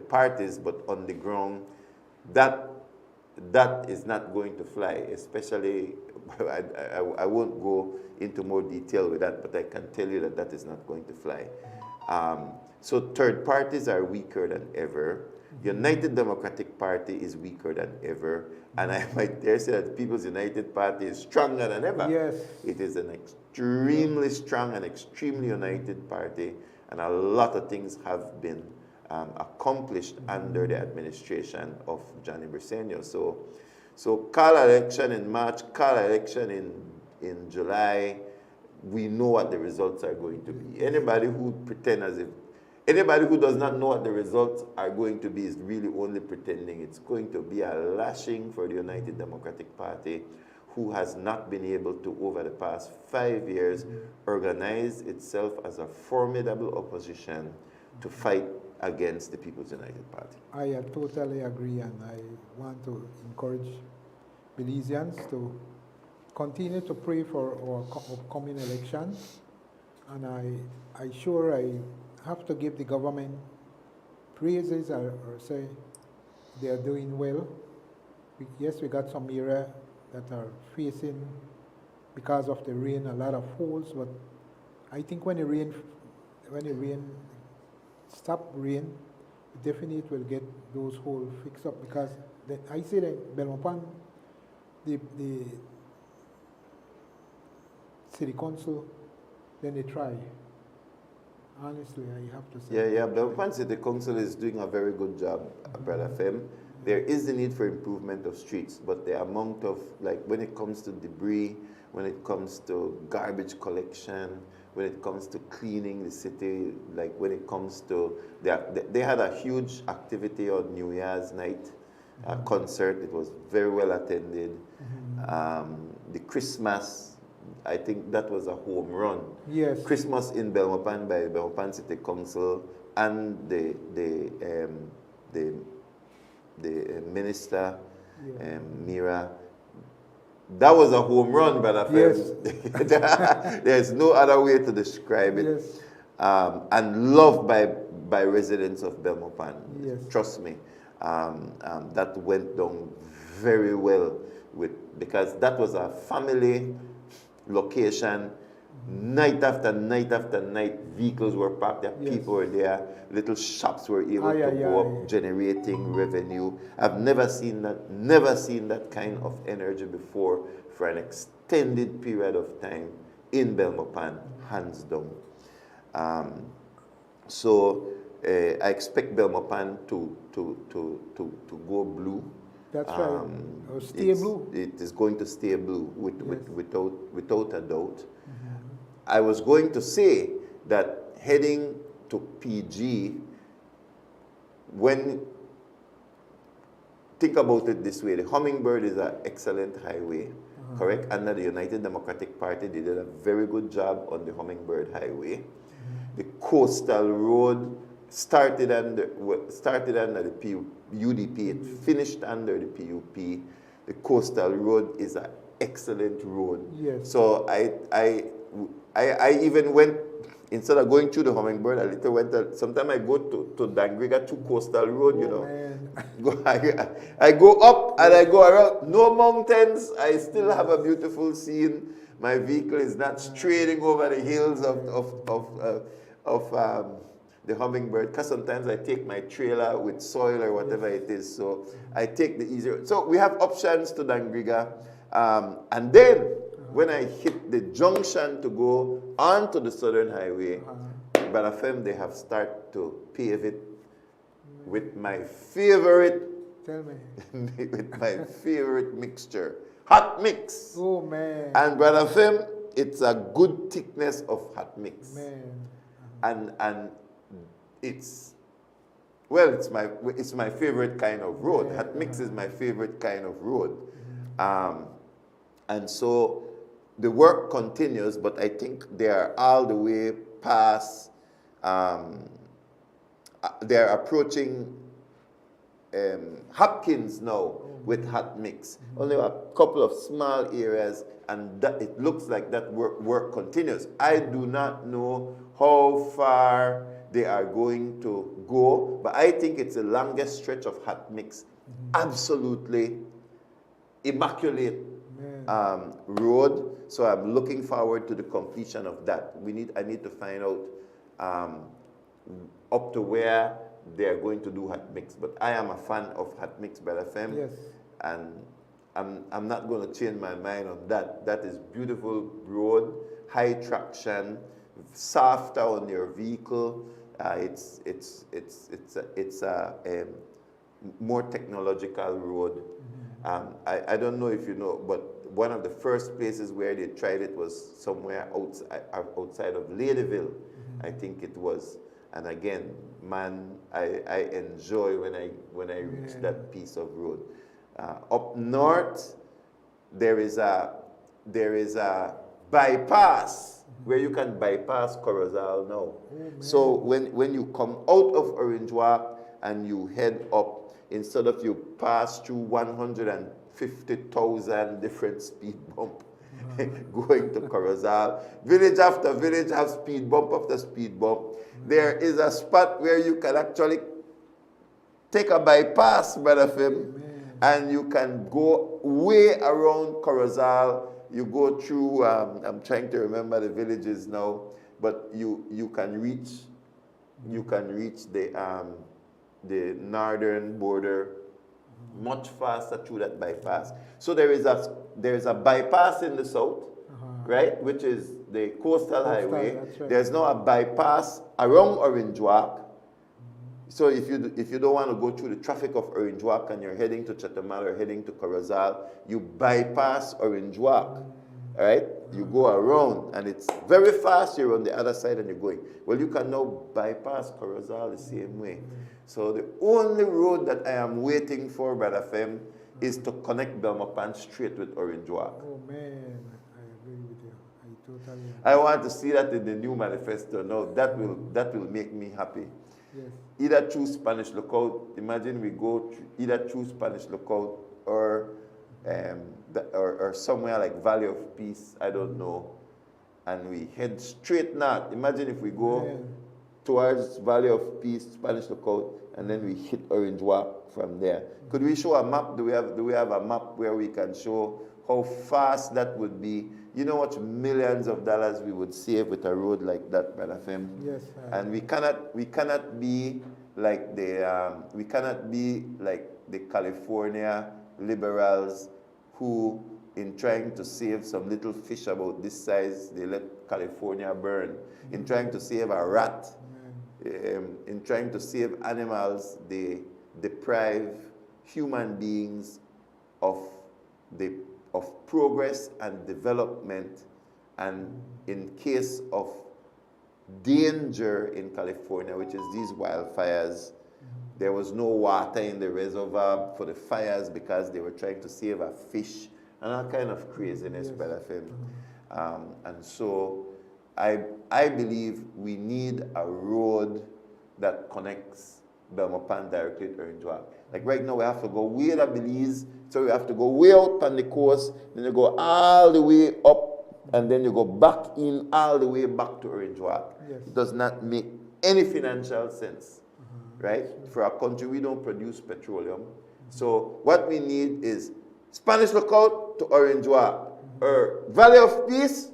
parties, but on the ground, that is not going to fly. Especially, I won't go into more detail with that, but I can tell you that is not going to fly. So third parties are weaker than ever. United Democratic Party is weaker than ever. And I might dare say that the People's United Party is stronger than ever. Yes. It is an extremely strong and extremely united party. And a lot of things have been accomplished under the administration of Johnny Briceño. So call election in March, call election in July. We know what the results are going to be. Anybody who Anybody who does not know what the results are going to be is really only pretending. It's going to be a lashing for the United Democratic Party, who has not been able to, over the past 5 years, organize itself as a formidable opposition to fight against the People's United Party. I totally agree, and I want to encourage Belizeans to continue to pray for our upcoming elections. And I have to give the government praises, or say they are doing well. Yes, we got some area that are facing, because of the rain, a lot of holes, but I think when the rain stop rain, definitely will get those holes fixed up, because I see that Belmopan, the city council, then they try. Honestly, I have to say. Yeah, Belmopan City Council is doing a very good job, Brother Fem. There is the need for improvement of streets, but the amount of, like, when it comes to debris, when it comes to garbage collection, when it comes to cleaning the city, like when it comes to, they had a huge activity on New Year's night, a concert. It was very well attended. the Christmas, I think that was a home run. Yes. Christmas in Belmopan by Belmopan City Council and the minister, Mira. That was a home run, Brother Fem. There's no other way to describe it. Yes. And loved by residents of Belmopan. Yes. Trust me. That went down very well because that was a family location. Night after night after night, vehicles were parked there, people were there, little shops were able to go up, generating revenue. I've never seen that kind of energy before for an extended period of time in Belmopan, hands down. So I expect Belmopan to go blue. That's right. Or stay blue. It is going to stay blue without a doubt. I was going to say that heading to PG, think about it this way, the Hummingbird is an excellent highway, correct? Under the United Democratic Party, they did a very good job on the Hummingbird Highway. The Coastal Road started under the UDP, it finished under the PUP. The Coastal Road is an excellent road. Yes. So I even went, instead of going through the Hummingbird, I later went, sometimes I go to Dangriga to Coastal Road, you know. I go up and I go around. No mountains. I still have a beautiful scene. My vehicle is not straining over the hills of the Hummingbird, because sometimes I take my trailer with soil or whatever it is. So I take the easier. So we have options to Dangriga. And then when I hit the junction to go onto the Southern Highway, Brother Fem, they have started to pave it with my favorite, with my favorite mixture, hot mix. Oh man! And Brother Fem, it's a good thickness of hot mix. Man. And it's my favorite kind of road. Hot mix is my favorite kind of road. And so the work continues, but I think they are all the way past, they're approaching Hopkins now with hot mix. Only a couple of small areas, and that, it looks like that work continues. I do not know how far they are going to go, but I think it's the longest stretch of hot mix. Absolutely immaculate road. So I'm looking forward to the completion of that. I need to find out up to where they are going to do hot mix. But I am a fan of hot mix, Brother Fem. Yes. And I'm not going to change my mind on that. That is beautiful road, high traction, softer on your vehicle. It's a more technological road. I don't know if you know, but one of the first places where they tried it was somewhere outside of Ladyville, I think it was. And again, man, I enjoy when I reach that piece of road. Up north, there is a bypass where you can bypass Corozal now. So when you come out of Orange Walk and you head up, instead of you pass through 150,000 different speed bump going to Corozal, village after village have speed bump after speed bump. There is a spot where you can actually take a bypass, Brother Fem, and you can go way around Corozal. You go through, I'm trying to remember the villages now, but you can reach the northern border much faster through that bypass. So there is a bypass in the south, right, which is the coastal highway. Right. There's now a bypass around Orange Walk. So if you don't want to go through the traffic of Orange Walk and you're heading to Chetumal or heading to Corozal, you bypass Orange Walk. All right? You go around and it's very fast. You're on the other side and you're going. Well, you can now bypass Corozal the same way. So the only road that I am waiting for, Brother Fem, is to connect Belmopan straight with Orange Walk. Oh man, I agree with you. I totally agree. I want to see that in the new manifesto. No, that will make me happy. Yes. Either through Spanish Lookout, imagine we go either through Spanish Lookout or somewhere like Valley of Peace, I don't know, and we head straight north. Imagine if we go towards Valley of Peace, Spanish Lookout, and then we hit Orange Walk from there. Could we show a map? Do we have a map where we can show how fast that would be? You know what millions of dollars we would save with a road like that, Brother Fem? Yes. And we cannot be like the California liberals who, in trying to save some little fish about this size, they let California burn. In trying to save a rat, in trying to save animals, they deprive human beings of progress and development. And in case of danger in California, which is these wildfires, there was no water in the reservoir for the fires because they were trying to save a fish and all kind of craziness, Brother Fim. And so I believe we need a road that connects Belmopan directly to Orange Walk. Like right now we have to go way to Belize, so we have to go way out on the coast, then you go all the way up, and then you go back in all the way back to Orange Walk. Yes. It does not make any financial sense, right? For our country, we don't produce petroleum. So what we need is Spanish Lookout to Orange Walk, or Valley of Peace,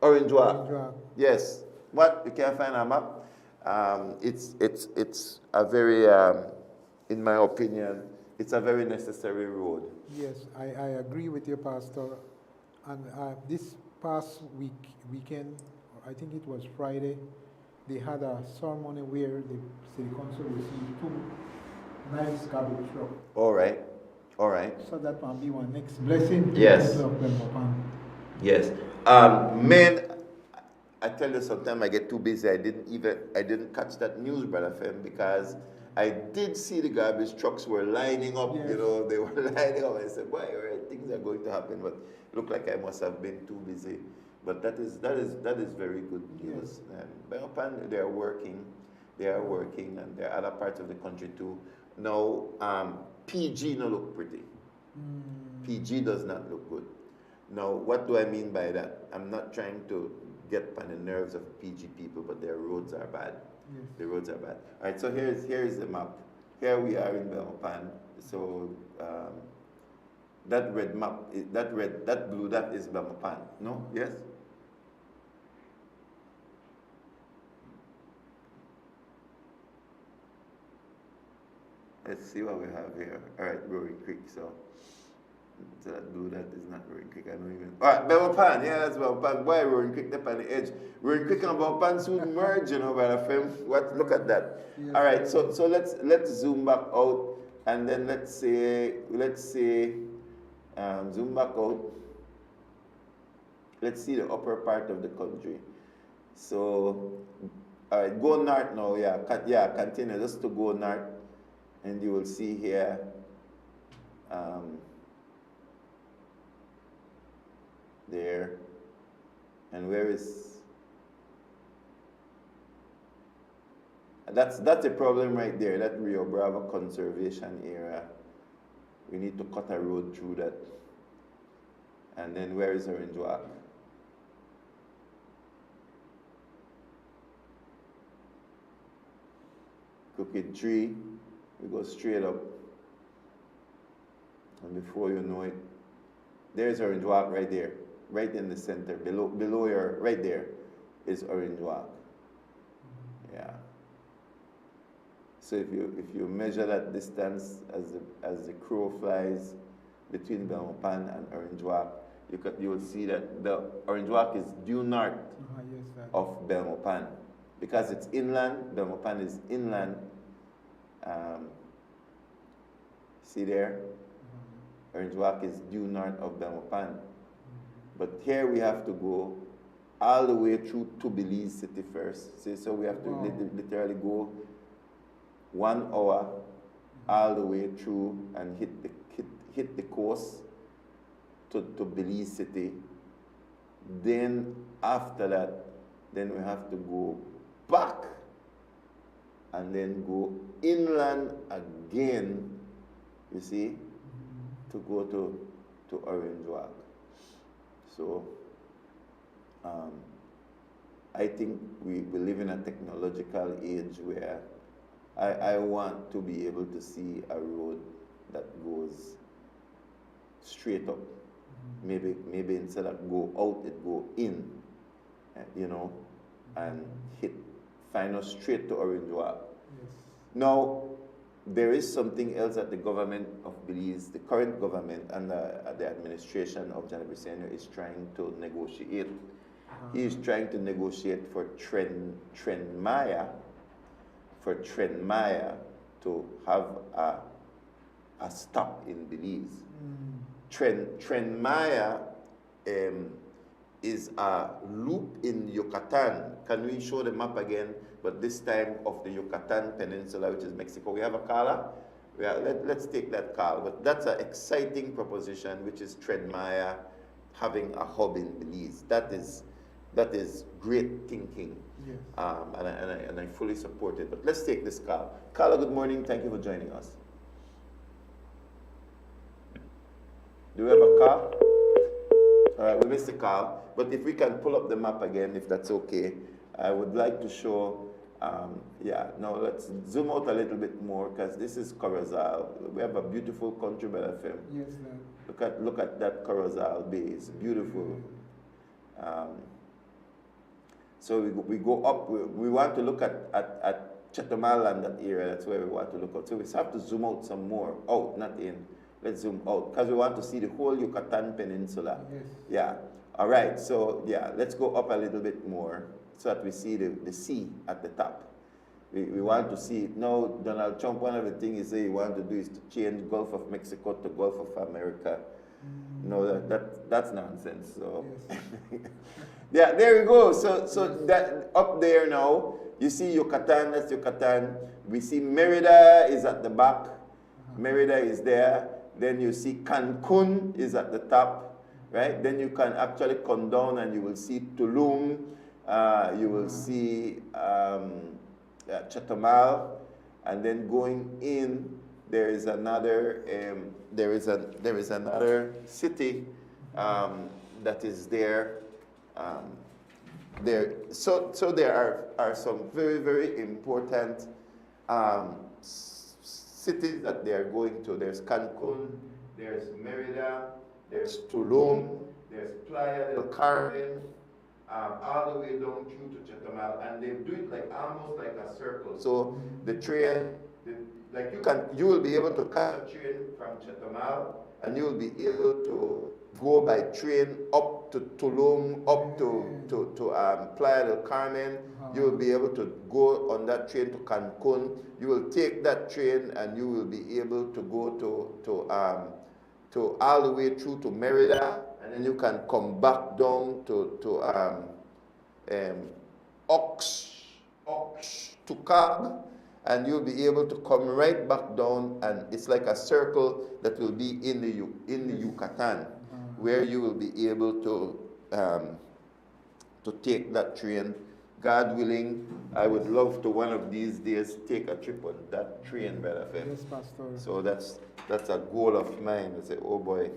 Orange Walk. Yes. What? You can't find a map? It's a very, in my opinion, it's a very necessary road. Yes, I agree with you, Pastor. And this past weekend, I think it was Friday, they had a ceremony where the city council received 2 nice garbage trucks. All right. All right. So that might be one next blessing. Yes. To the Belmopan. Yes. Men, I tell you, sometimes I get too busy. I didn't catch that news, Brother Fem, because I did see the garbage trucks were lining up. Yes. You know, they were lining up. I said, boy, all right, things are going to happen, but it looked like I must have been too busy. But that is very good news. Yes. And Belmopan, they are working, and there are other parts of the country too. Now, PG no look pretty. PG does not look good. Now, what do I mean by that? I'm not trying to get on the nerves of PG people, but their roads are bad. Yes. The roads are bad. All right, so here's the map. Here we are in Belmopan. So that red map, that blue, that is Belmopan. No? Yes? Let's see what we have here. All right, Roaring Creek. So that blue, that is not Roaring Creek. I don't even. All right, Belmopan. Yeah, that's Belmopan. Why Roaring Creek up on the edge? Roaring Creek and Belmopan soon merge, you know, Brother Fem. What? Look at that. Yes. All right, so let's zoom back out, and then let's say zoom back out. Let's see the upper part of the country. So, all right, go north now. Yeah, continue just to go north. And you will see here, there, and where is, that's a problem right there, that Rio Bravo conservation area. We need to cut a road through that. And then where is Orange Walk? Crooked Tree. We go straight up, and before you know it, there's Orange Walk right there, right in the center, below your, right there is Orange Walk. Yeah. So if you measure that distance as the crow flies between Belmopan and Orange Walk, you will see that the Orange Walk is due north of Belmopan, because it's inland. Belmopan is inland. See there? Orange Walk is due north of Belmopan. But here we have to go all the way through to Belize City first. See, so we have to literally go 1 hour all the way through and hit hit the coast to Belize City. Then after that, then we have to go back and then go inland again, you see, to go to Orange Walk. So I think we live in a technological age where I want to be able to see a road that goes straight up. Maybe instead of go out, it go in, you know, and hit final straight to Orange Walk. Yes. Now, there is something else that the government of Belize, the current government and the administration of Janet Briceño is trying to negotiate. He is trying to negotiate for Tren Maya to have a stop in Belize. Tren Maya is a loop in Yucatan. Can we show the map again? But this time of the Yucatan Peninsula, which is Mexico. We have a caller. Let's take that call. But that's an exciting proposition, which is Tren Maya having a hub in Belize. That is great thinking. Yes. And I fully support it. But let's take this call. Caller, good morning. Thank you for joining us. Do we have a call? All right, we missed the call. But if we can pull up the map again, if that's okay, I would like to show, now let's zoom out a little bit more because this is Corozal. We have a beautiful country by FM. Yes, sir. Look at that Corozal Bay. It's beautiful. So we go up. We want to look at Chetumal and that area. That's where we want to look at. So we have to zoom out some more. Out, not in. Let's zoom out because we want to see the whole Yucatan Peninsula. Yes. Yeah. All right. So yeah, let's go up a little bit more so that we see the sea at the top. We want to see it. Now, Donald Trump, one of the things he wants to do is to change Gulf of Mexico to Gulf of America. No, that's nonsense. So Yes. yeah, there we go. So that up there now, you see Yucatan, that's Yucatan. We see Merida is at the back. Merida is there. Then you see Cancun is at the top, right? Then you can actually come down and you will see Tulum. You will see Chetumal, and then going in, there is another another city that is there. So there are some very, very important cities that they are going to. There's Cancun, there's Merida, there's Tulum, there's Playa del Carmen, all the way down through to Chetumal, and they do it like almost like a circle. So the train, you will be able to catch a train from Chetumal, and you will be able to go by train up to Tulum, up to Playa del Carmen. You will be able to go on that train to Cancun. You will take that train and you will be able to go to all the way through to Merida, and then you can come back down to Oaxtacabie, and you'll be able to come right back down, and it's like a circle that will be in the Yucatan, where you will be able to take that train. God willing, I would love to one of these days take a trip on that train, Brother Fem. Yes, Pastor. So that's a goal of mine. I say, oh boy,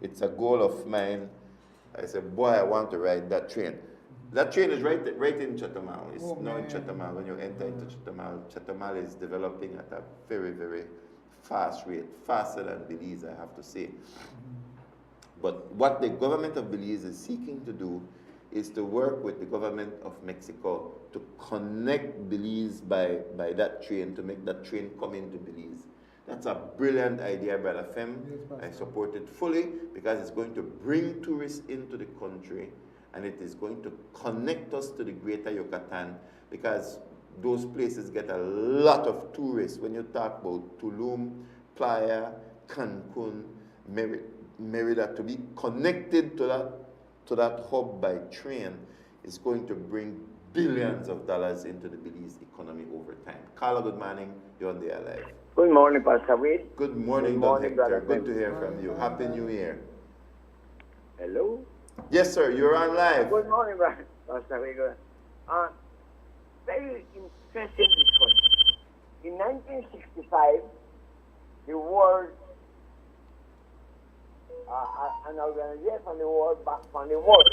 it's a goal of mine. I said, boy, I want to ride that train. That train is right in Chetumal. It's now in Chetumal. When you enter into Chetumal, Chetumal is developing at a very, very fast rate, faster than Belize, I have to say. But what the government of Belize is seeking to do is to work with the government of Mexico to connect Belize by that train, to make that train come into Belize. That's a brilliant idea, Brother Fem. Yes, I support it fully because it's going to bring tourists into the country, and it is going to connect us to the greater Yucatan, because those places get a lot of tourists. When you talk about Tulum, Playa, Cancun, Merida, to be connected to that hub by train is going to bring billions of dollars into the Belize economy over time. Carla, good morning. You're on the air live. Good morning, Pastor Wade. Good morning, Good Don morning, Hector. Brother Good to Tim. hear from you. Happy New Year. Hello. Yes, sir. You're on live. Good morning, Brother Pastor Wade. Very interesting discussion. In 1965, the world, an organization from the world, back from the world,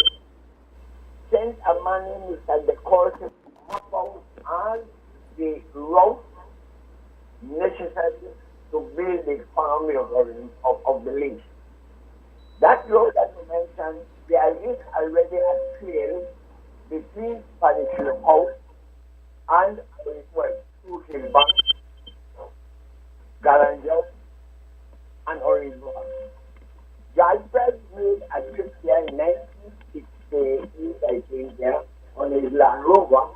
sent a man named Mr. DeCourse to map out all the routes necessary to build the economy of the lake. That road that you mentioned, there is already a trail between Peninsula House and through Hillbank, Garanjo, and Orange Road. George Pratt made a trip there in 1968, I think, there, on his Land Rover.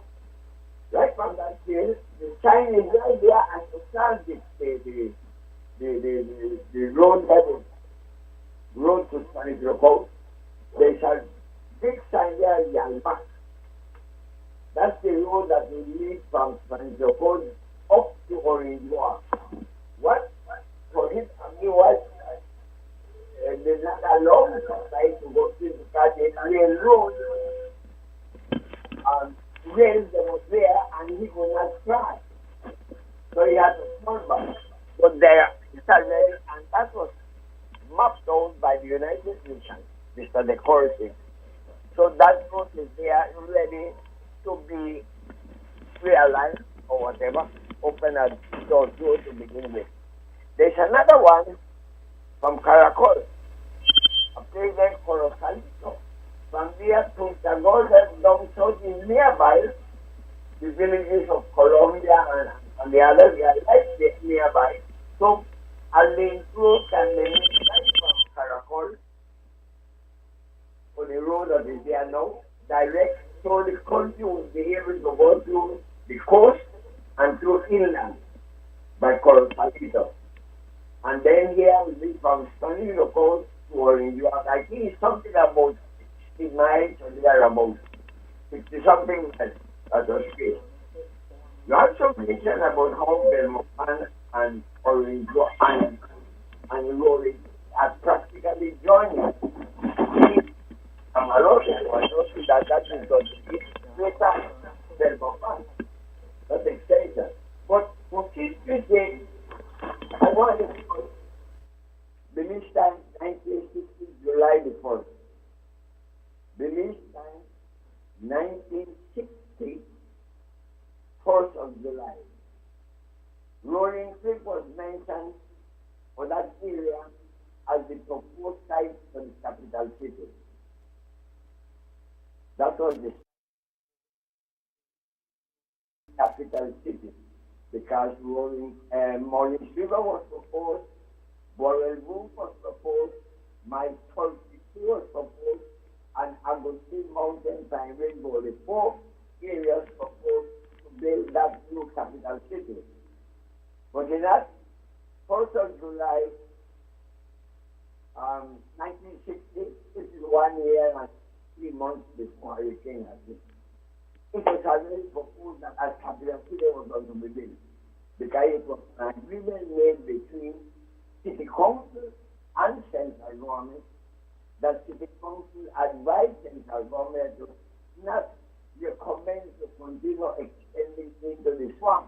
Right from that trail, the sign is right there, and the start the road level, road to Spanish Road. There's a big sign there, Yalma. That's the road that will lead from Spanish Road up to Orange Road. What for him and me was they not allow the supply to go through because the railroad rails that was there and he could not cross. So he had to turn back. But there it's already, and that was mapped out by the United Nations, Mr. DeCourse. So that road is there ready to be realized or whatever, open a door to begin with. There's another one from Caracol, a place like Corozalito. From there to Tagorza down south is nearby, the villages of Colombia and the others, they are right nearby. So a lane road can be made right from Caracol for the road that is there now, direct, so the country will be able to go through the coast and through inland by Corozalito. And then here will be from Stony Local to Orange. I think it's something about 60 miles or thereabouts. 60 something miles at a space. You also mentioned about how Belmopan and Orange and Rory are practically joining. And a lot of that is going to be greater Belmopan. That's extension. But for history's sake, I want to know Belize time 1960, July the 1st. Belize time 1960, 1st of July. Rolling Creek was mentioned for that area as the proposed site for the capital city. That was the capital city because Morris River was proposed, Borrell Boom was proposed, Mile 32 was proposed, and Agustin Mountains and Rainbow, the four areas proposed to build that new capital city. But in that 1st of July, 1960, this is 1 year and 3 months before Hurricane Harvey, it was already proposed that a capital city was going to be built because it was an agreement made between City Council and Central Government that City Council advised Central Government to not recommend to continue extending into the swamp.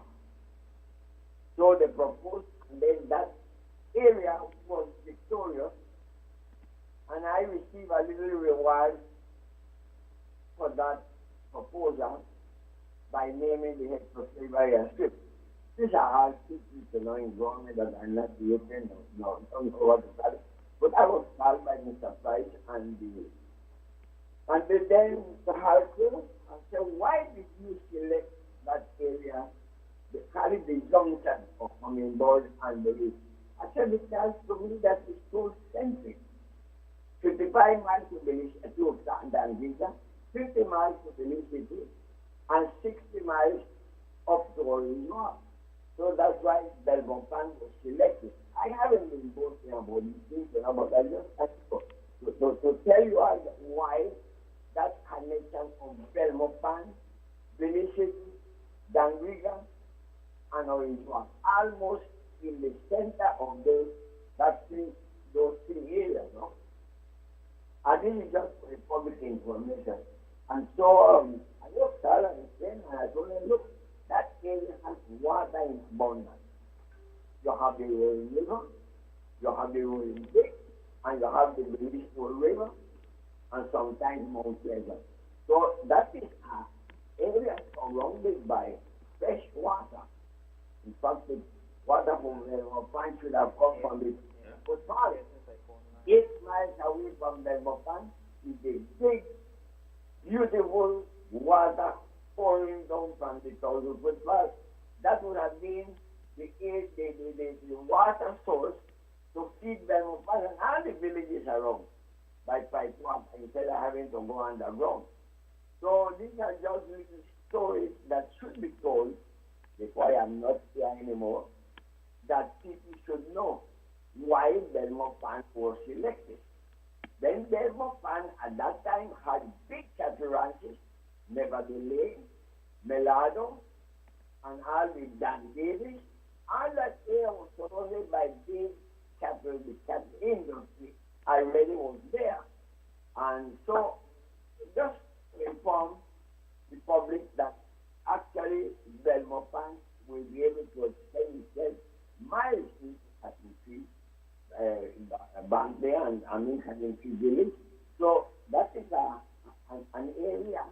So they proposed, and then that area was victorious, and I received a little reward for that proposal by naming the head of slavery and strip. These are hard people to know in government that are not European, no, don't know what to call it. But I was called by Mr. Price and then Mr. Harcourt and said, why did you select that area, the junction of Hummingbird and the Reef? I said, because to me that is so centric. 55 miles to Belize, to Andangiza, 50 miles to Belize City, and 60 miles up to Orange North. So that's why Belmopan was selected. I haven't been boasting about these things, but I just have to tell you why that connection of Belmopan, Belize City, Dangriga, and Orange North, almost in the center of those three areas, no? And this is just for the public information. And so I looked at her and I told her, look, that area has water in abundance. You have the rolling river, you have the rolling lake, and you have the Bristol River, and sometimes Mount Pleasant. So that is an area surrounded by fresh water. In fact, the water from Belmopan should have come from the Coast. 8 miles away from Belmopan is a big, beautiful water pouring down from the 1,000-foot falls. That would have been the water source to feed Belmopan and all the villages around by pipe water instead of having to go underground. So these are just little stories that should be told before I am not here anymore, that people should know why Belmopan was selected. Then Belmopan at that time had big cattle ranches, Neverdelay, Melado, and all the Dan Davis. All that area was surrounded by big cattle, the cattle industry already was there. And so just to inform the public that actually Belmopan will be able to extend itself miles into Cotton Tree, back there, and I mean Cotton Tree Village. So that is an area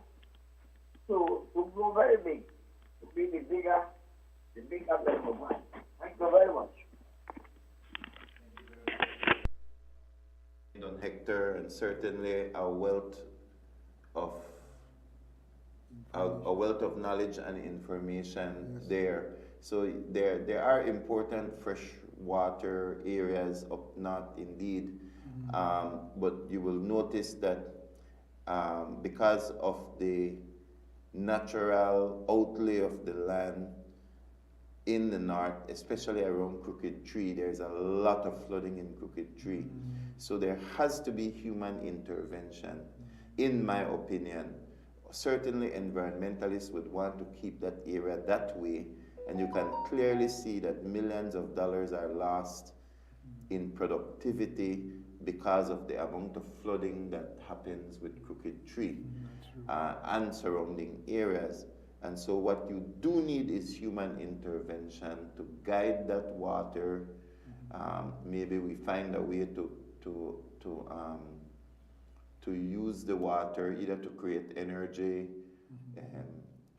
to grow very big, to be the bigger Belmopan. Thank you very much. On Hector, and certainly a wealth of knowledge and information there. So there are important freshwater areas up north indeed, but you will notice that because of the natural outlay of the land in the north, especially around Crooked Tree, there's a lot of flooding in Crooked Tree. So there has to be human intervention, in my opinion. Certainly environmentalists would want to keep that area that way, and you can clearly see that millions of dollars are lost in productivity because of the amount of flooding that happens with Crooked Tree and surrounding areas. And so what you do need is human intervention to guide that water. Maybe we find a way to use the water either to create energy.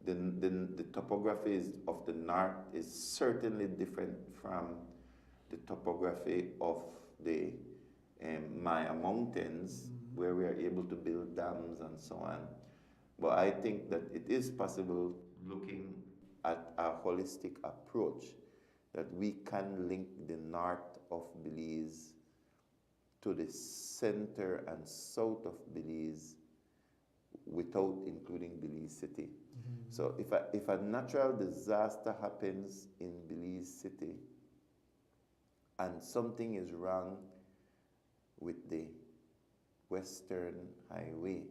The topography of the north is certainly different from the topography of the Maya Mountains, where we are able to build dams and so on. But I think that it is possible, looking at a holistic approach, that we can link the north of Belize to the center and south of Belize without including Belize City. So if a natural disaster happens in Belize City and something is wrong with the Western Highway,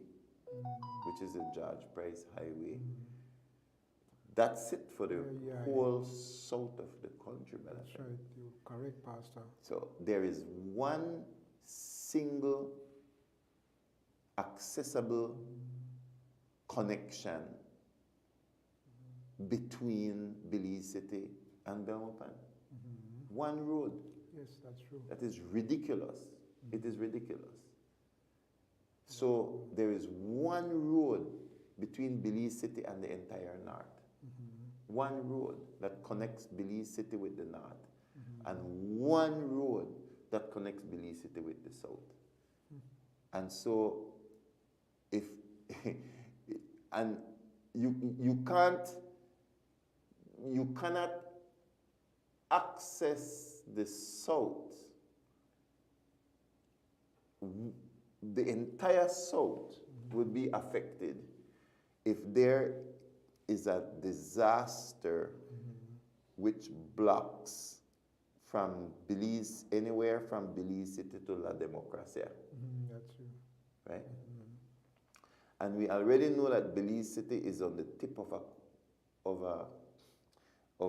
which is the George Price Highway, that's it for the whole south of the country. That's right, you're correct, Pastor. So there is one single accessible connection between Belize City and Belmopan. One road. Yes, that's true. That is ridiculous. It is ridiculous. So there is one road between Belize City and the entire north. One road that connects Belize City with the north, and one road that connects Belize City with the south. And so if and you cannot access the south, the entire south would be affected if there is a disaster which blocks from Belize, anywhere from Belize City to La Democracia. That's true. Right? And we already know that Belize City is on the tip of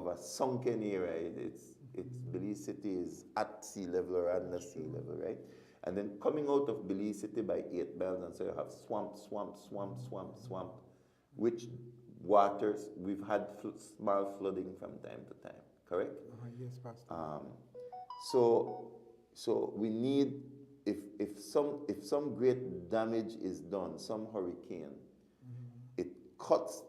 a sunken area. It's Belize City is at sea level or under sea level, right? And then coming out of Belize City by 8 miles, and so you have swamp, which waters, we've had small flooding from time to time, correct? Yes, Pastor. So we need, if some great damage is done, some hurricane, it cuts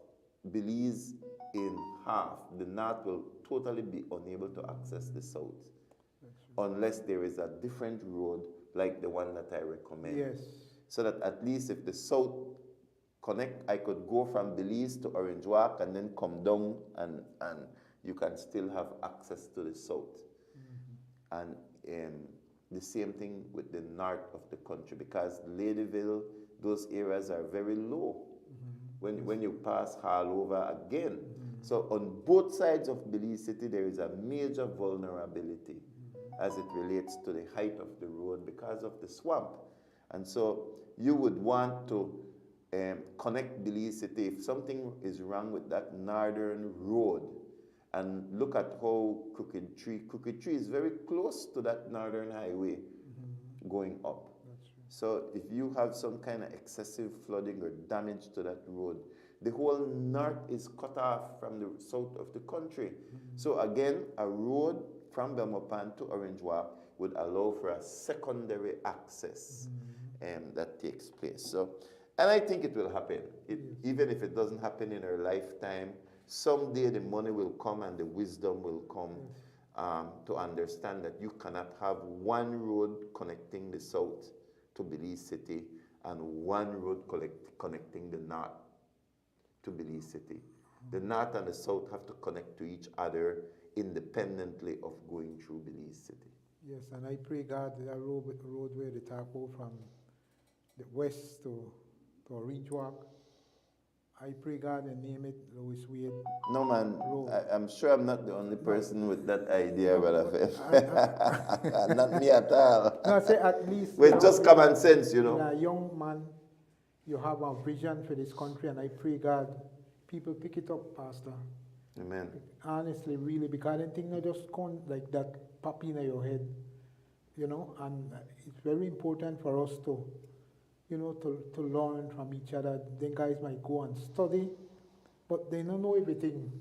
Belize in half. The north will totally be unable to access the south unless there is a different road like the one that I recommend. Yes. So that at least if the south connect, I could go from Belize to Orange Walk and then come down and you can still have access to the south. And the same thing with the north of the country, because Ladyville, those areas are very low when you pass Harlover again. So on both sides of Belize City, there is a major vulnerability as it relates to the height of the road because of the swamp. And so you would want to connect Belize City. If something is wrong with that northern road, and look at how Crooked Tree is very close to that northern highway going up. So if you have some kind of excessive flooding or damage to that road, the whole north is cut off from the south of the country. So again, a road from Belmopan to Orange Walk would allow for a secondary access that takes place. So, and I think it will happen. Even if it doesn't happen in our lifetime, someday the money will come and the wisdom will come to understand that you cannot have one road connecting the south to Belize City and one road connecting the north to Belize City. The north and the south have to connect to each other independently of going through Belize City. Yes, and I pray God that road where they talk about from the west to Orange Walk, I pray God and name it Louis Wade. No man, I'm sure I'm not the only person with that idea, Brother Phil. Not me at all. No, I say at least. With just common sense, you know. A young man, you have a vision for this country, and I pray God, people pick it up, Pastor. Amen. Honestly, really, because I don't think they just come like that pop in your head, you know, and it's very important for us to, you know, to learn from each other. Then guys might go and study, but they don't know everything.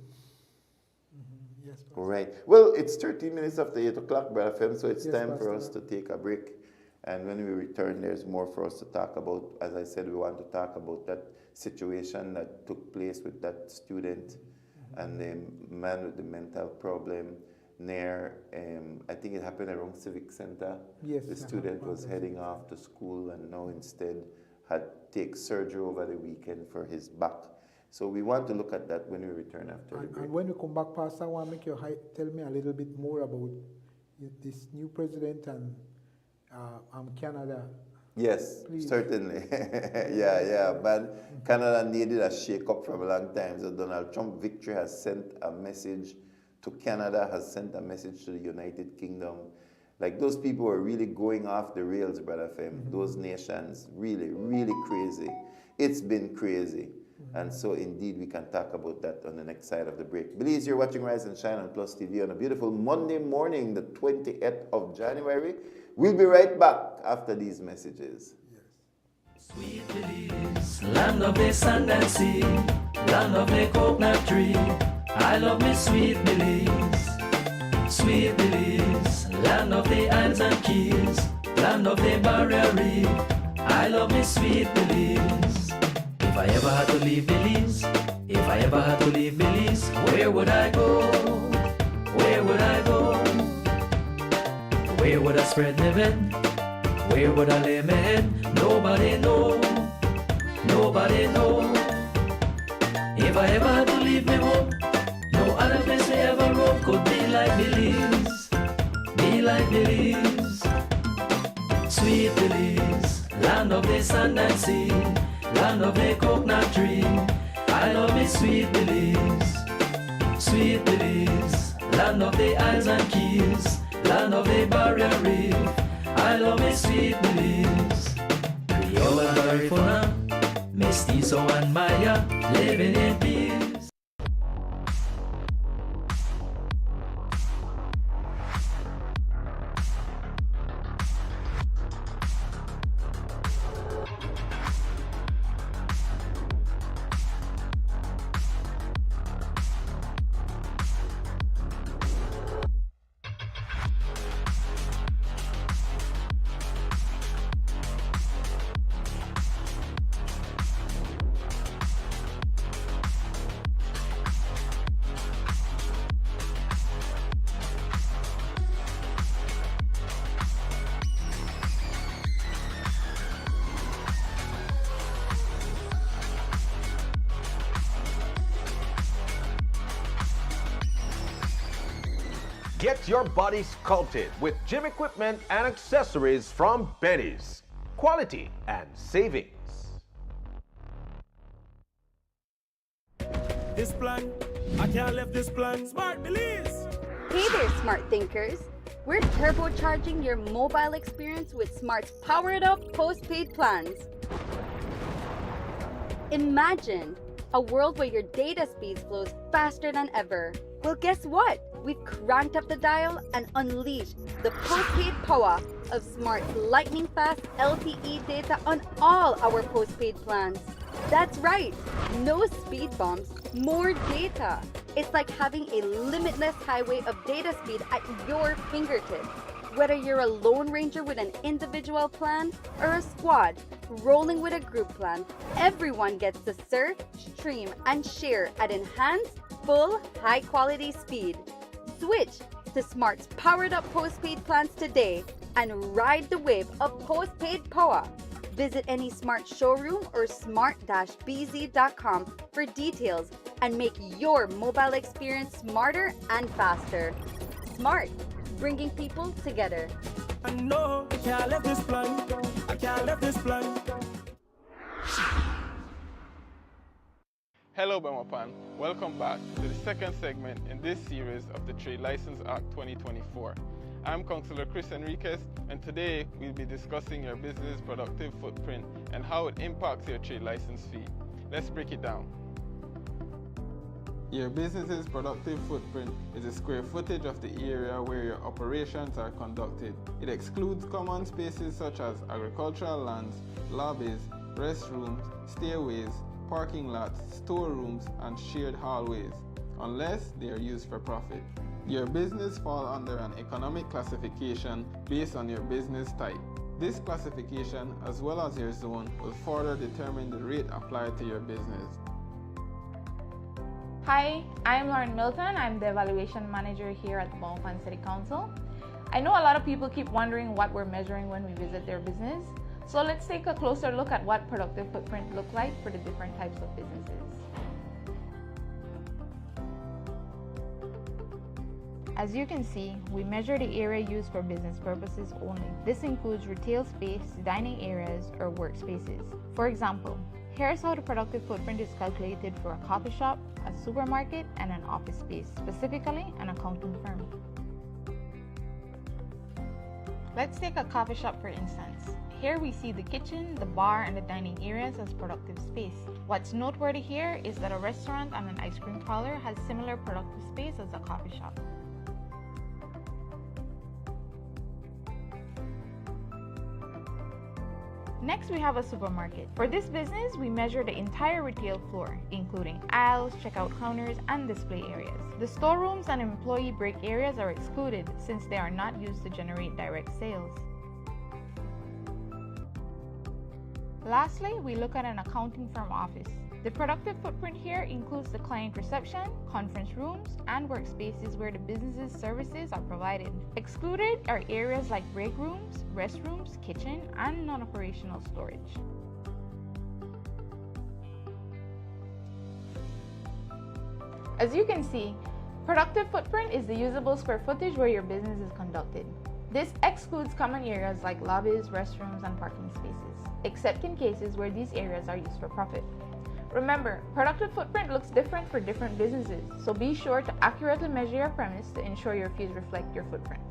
Yes, Pastor. All right. Well, it's 13 minutes after 8 o'clock, Brother Fem, so it's time for us to take a break. And when we return, there's more for us to talk about. As I said, we want to talk about that situation that took place with that student and the man with the mental problem near, I think it happened around Civic Center. Yes. The student was heading off to school and now instead had take surgery over the weekend for his back. So we want to look at that when we return after the break. And when you come back, Pastor, I want to make you tell me a little bit more about this new president and Canada. Yes, Please. certainly. yeah. But Canada needed a shake-up from a long time. So Donald Trump victory has sent a message to Canada, has sent a message to the United Kingdom. Like those people were really going off the rails, Brother Fem. Those nations, really, really crazy. It's been crazy. And so indeed we can talk about that on the next side of the break. Belize, you're watching Rise and Shine on PlusTV on a beautiful Monday morning, the 28th of January. We'll be right back after these messages. Sweet Belize, land of the sand and sea, land of the coconut tree. I love me sweet Belize. Sweet Belize, land of the islands and keys, land of the barrier reef. I love me sweet Belize. If I ever had to leave Belize, where would I go? Where would I go? Where would I spread my bed? Where would I lay my head? Nobody know. Nobody know. If I ever had to leave my home, no other place me ever roam could be like Belize. Be like Belize. Sweet Belize, land of the sand and sea, land of the coconut tree. I love me sweet Belize. Sweet Belize, land of the islands and keys, land of the barrier reef. I love me sweet Belize. Creole and Garifuna, Mestizo and Maya, living in peace. Get your body sculpted with gym equipment and accessories from Benny's. Quality and savings. This plan, I can't leave this plan. Smart Belize. Hey there, smart thinkers. We're turbocharging your mobile experience with Smart's powered up postpaid plans. Imagine a world where your data speeds flows faster than ever. Well, guess what? We've cranked up the dial and unleashed the postpaid power of Smart's lightning-fast LTE data on all our postpaid plans. That's right, no speed bumps, more data. It's like having a limitless highway of data speed at your fingertips. Whether you're a lone ranger with an individual plan or a squad rolling with a group plan, everyone gets to surf, stream, and share at enhanced, full, high-quality speed. Switch to Smart's powered-up postpaid plans today and ride the wave of postpaid power. Visit any Smart showroom or smart-bz.com for details and make your mobile experience smarter and faster. Smart, bringing people together. I know I can't leave this plan. I can't leave this plan. Hello Belmopan, welcome back to the second segment in this series of the Trade License Act 2024. I'm Councillor Chris Enriquez, and today we'll be discussing your business productive footprint and how it impacts your trade license fee. Let's break it down. Your business's productive footprint is the square footage of the area where your operations are conducted. It excludes common spaces such as agricultural lands, lobbies, restrooms, stairways, parking lots, storerooms, and shared hallways, unless they are used for profit. Your business falls under an economic classification based on your business type. This classification, as well as your zone, will further determine the rate applied to your business. Hi, I'm Lauren Milton. I'm the Evaluation Manager here at the Belmopan City Council. I know a lot of people keep wondering what we're measuring when we visit their business. So let's take a closer look at what productive footprint looks like for the different types of businesses. As you can see, we measure the area used for business purposes only. This includes retail space, dining areas, or workspaces. For example, here's how the productive footprint is calculated for a coffee shop, a supermarket, and an office space, specifically an accounting firm. Let's take a coffee shop for instance. Here we see the kitchen, the bar, and the dining areas as productive space. What's noteworthy here is that a restaurant and an ice cream parlor has similar productive space as a coffee shop. Next, we have a supermarket. For this business, we measure the entire retail floor, including aisles, checkout counters, and display areas. The storerooms and employee break areas are excluded since they are not used to generate direct sales. Lastly, we look at an accounting firm office. The productive footprint here includes the client reception, conference rooms, and workspaces where the business's services are provided. Excluded are areas like break rooms, restrooms, kitchen, and non-operational storage. As you can see, productive footprint is the usable square footage where your business is conducted. This excludes common areas like lobbies, restrooms, and parking spaces, except in cases where these areas are used for profit. Remember, productive footprint looks different for different businesses, so be sure to accurately measure your premise to ensure your fees reflect your footprint.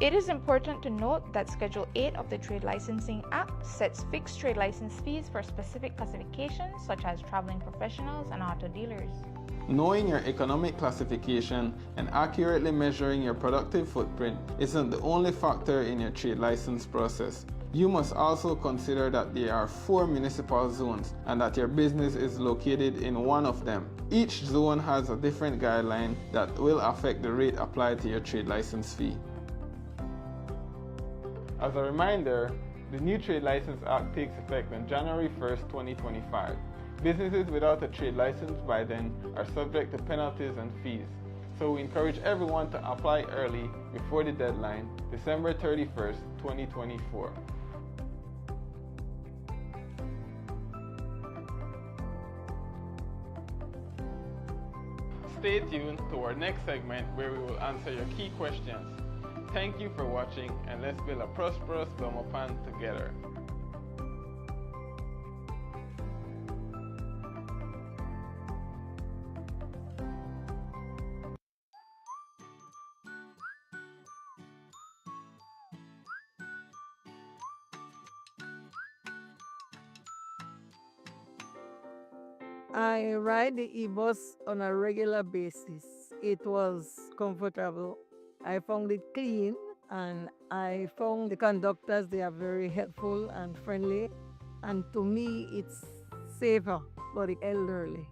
It is important to note that Schedule 8 of the Trade Licensing Act sets fixed trade license fees for specific classifications such as traveling professionals and auto dealers. Knowing your economic classification and accurately measuring your productive footprint isn't the only factor in your trade license process. You must also consider that there are 4 municipal zones and that your business is located in one of them. Each zone has a different guideline that will affect the rate applied to your trade license fee. As a reminder, the new Trade License Act takes effect on January 1st, 2025. Businesses without a trade license by then are subject to penalties and fees. So we encourage everyone to apply early before the deadline, December 31st, 2024. stay tuned to our next segment where we will answer your key questions. Thank you for watching, and let's build a prosperous Belmopan together. I ride the e-bus on a regular basis. It was comfortable. I found it clean, and I found the conductors, they are very helpful and friendly. And to me, it's safer for the elderly.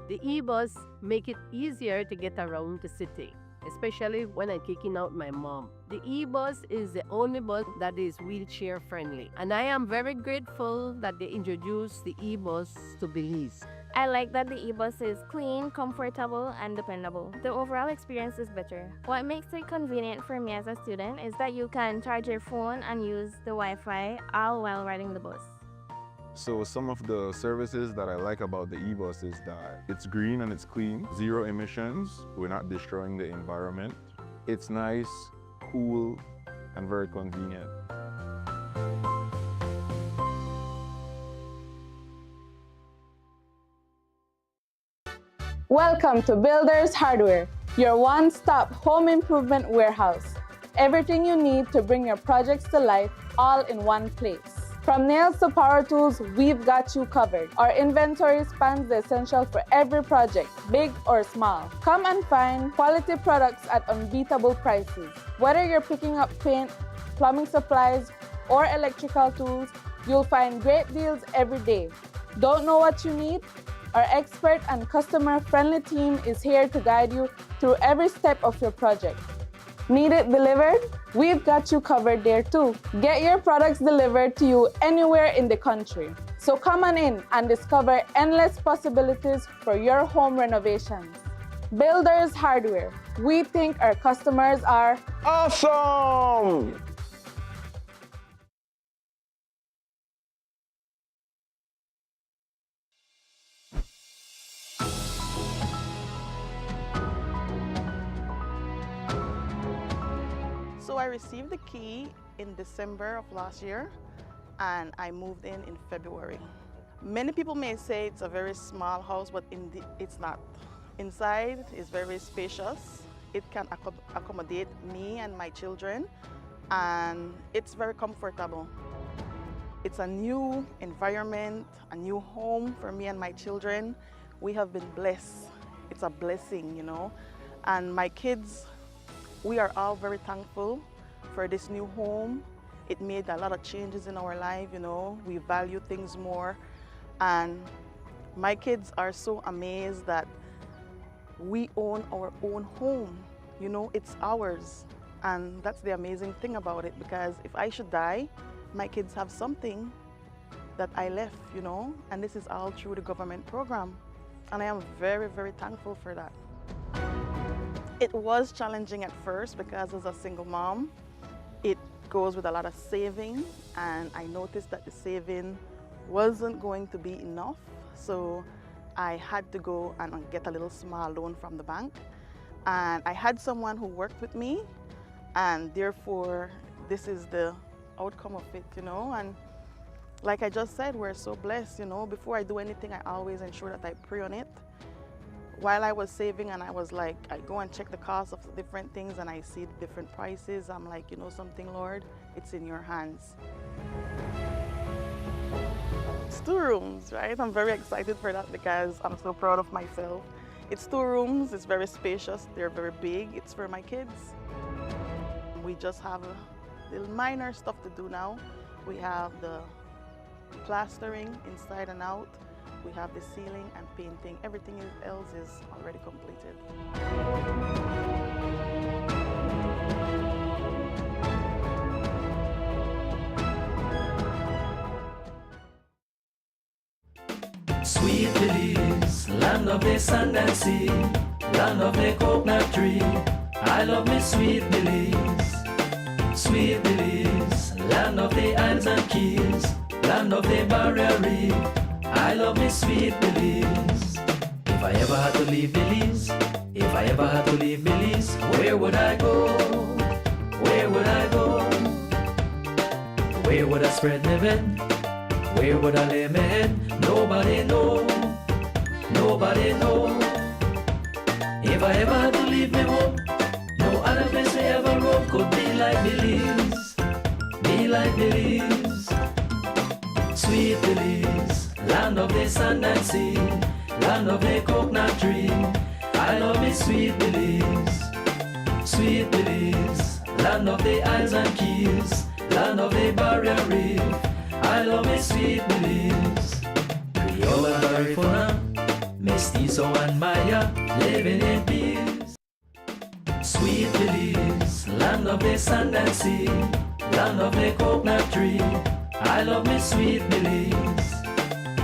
The e-bus make it easier to get around the city, especially when I'm kicking out my mom. The e-bus is the only bus that is wheelchair friendly, and I am very grateful that they introduced the e-bus to Belize. I like that the e-bus is clean, comfortable, and dependable. The overall experience is better. What makes it convenient for me as a student is that you can charge your phone and use the Wi-Fi all while riding the bus. So some of the services that I like about the e-bus is that it's green and it's clean, zero emissions, we're not destroying the environment. It's nice, cool, and very convenient. Welcome to Builders Hardware, your one-stop home improvement warehouse. Everything you need to bring your projects to life, all in one place. From nails to power tools, we've got you covered. Our inventory spans the essential for every project, big or small. Come and find quality products at unbeatable prices. Whether you're picking up paint, plumbing supplies, or electrical tools, you'll find great deals every day. Don't know what you need? Our expert and customer-friendly team is here to guide you through every step of your project. Need it delivered? We've got you covered there too. Get your products delivered to you anywhere in the country. So come on in and discover endless possibilities for your home renovations. Builders Hardware. We think our customers are awesome! So I received the key in December of last year, and I moved in February. Many people may say it's a very small house, but it's not. Inside is very spacious. It can accommodate me and my children, and it's very comfortable. It's a new environment, a new home for me and my children. We have been blessed. It's a blessing, you know. And my kids, we are all very thankful for this new home. It made a lot of changes in our life, you know. We value things more. And my kids are so amazed that we own our own home. You know, it's ours. And that's the amazing thing about it, because if I should die, my kids have something that I left, you know, and this is all through the government program. And I am very, very thankful for that. It was challenging at first because as a single mom, it goes with a lot of saving, and I noticed that the saving wasn't going to be enough. So I had to go and get a little small loan from the bank. And I had someone who worked with me, and therefore this is the outcome of it, you know. And like I just said, we're so blessed, you know. Before I do anything, I always ensure that I pray on it. While I was saving, and I was like, I go and check the cost of different things, and I see the different prices. I'm like, you know something, Lord, it's in your hands. It's 2 rooms, right? I'm very excited for that because I'm so proud of myself. It's 2 rooms, it's very spacious, they're very big. It's for my kids. We just have a little minor stuff to do now. We have the plastering inside and out. We have the ceiling and painting. Everything else is already completed. Sweet Belize, land of the sand and sea, land of the coconut tree. I love me sweet Belize. Sweet Belize, land of the islands and keys, land of the barrier reef. I love me sweet Belize. If I ever had to leave Belize, if I ever had to leave Belize, where would I go? Where would I go? Where would I spread my bed? Where would I lay my head? Nobody know. Nobody know. If I ever had to leave me home, no other place I ever roam could be like Belize. Be like Belize. Sweet Belize, land of the sand and sea, land of the coconut tree. I love me sweet Belize. Sweet Belize, land of the isles and keys, land of the barrier reef. I love me sweet Belize. Creole and Garifuna, Mestizo and Maya, living in peace. Sweet Belize, land of the sand and sea, land of the coconut tree. I love me sweet Belize.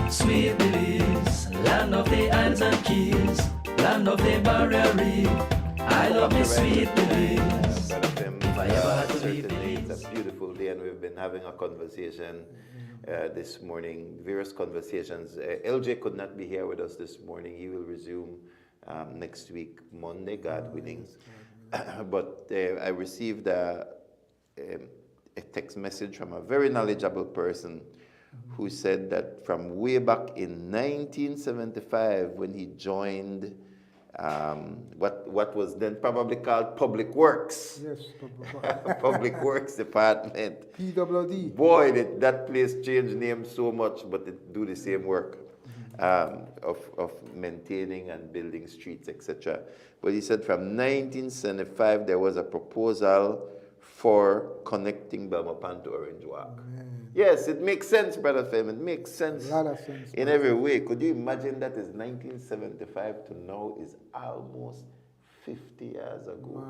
Sweet Belize, land of the isles and keys, land of the barrier reef. I love me sweet Belize. If I ever had to leave Belize. It's a beautiful day, and we've been having a conversation this morning, various conversations. LJ could not be here with us this morning. He will resume next week, Monday, God willing. But I received a text message from a very knowledgeable person who said that from way back in 1975, when he joined what was then probably called Public Works. Yes, Public Works Department. PWD. Boy, that place changed name so much, but it do the same work of maintaining and building streets, etc. But he said from 1975, there was a proposal for connecting Belmopan to Orange Walk. Yes, it makes sense, Brother Fem. It makes sense, A lot of sense in every way. Could you imagine that is 1975 to now is almost 50 years ago.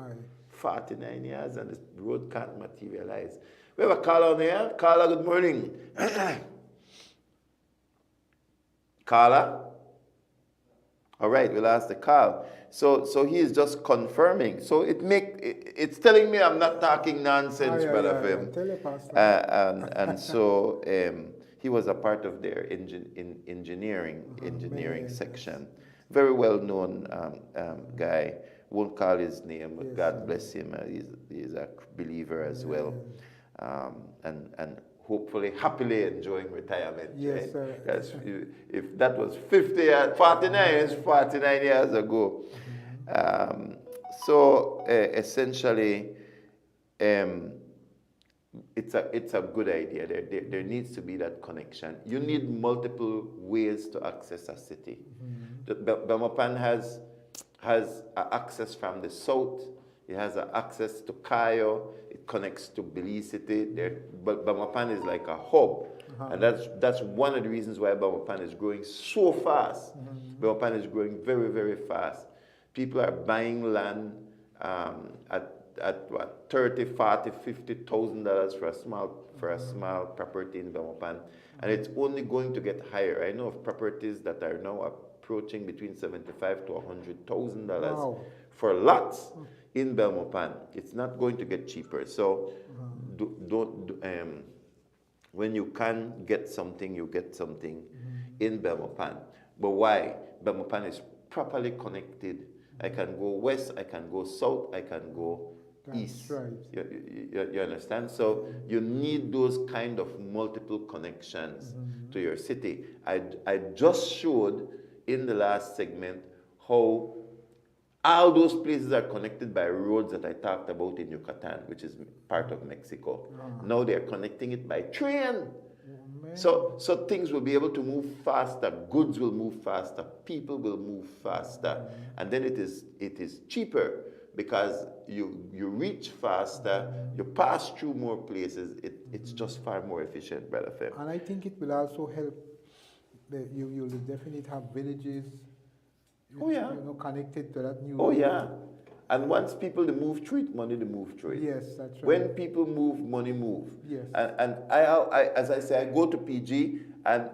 49 years, and the road can't materialize. We have a caller on here. Caller, good morning. Caller? All right, we'll ask the call. So he is just confirming. So it's telling me I'm not talking nonsense, Brother Fem. Tell your pastor. And so he was a part of their engineering section. Very well known guy. Won't call his name, but God bless him. He's a believer as well, and hopefully happily enjoying retirement. Yes, right? sir. If that was 49 years ago. So essentially, it's a good idea. There needs to be that connection. You need multiple ways to access a city. Belmopan has access from the south. It has access to Cayo. It connects to Belize City. Belmopan is like a hub. And that's one of the reasons why Belmopan is growing so fast. Belmopan is growing very, very fast. People are buying land at what, $30,000, $40,000, $50,000 for a small property in Belmopan, and it's only going to get higher. I know of properties that are now approaching between $75,000 to $100,000 for lots in Belmopan. It's not going to get cheaper. So when you can get something, you get something in Belmopan. But why? Belmopan is properly connected. I can go west, I can go south, I can go east. Right. You understand? So you need those kind of multiple connections to your city. I just showed in the last segment how all those places are connected by roads that I talked about in Yucatan, which is part of Mexico. Now they're connecting it by train. So things will be able to move faster, goods will move faster, people will move faster, and then it is cheaper because you reach faster, you pass through more places. It's just far more efficient, Brother Fem. And I think it will also help. You'll definitely have villages. Connected to that new. Oh yeah, and once people they move through it, money they move through it. Yes, that's right. When people move, money move. Yes. And I as I say, I go to PG, and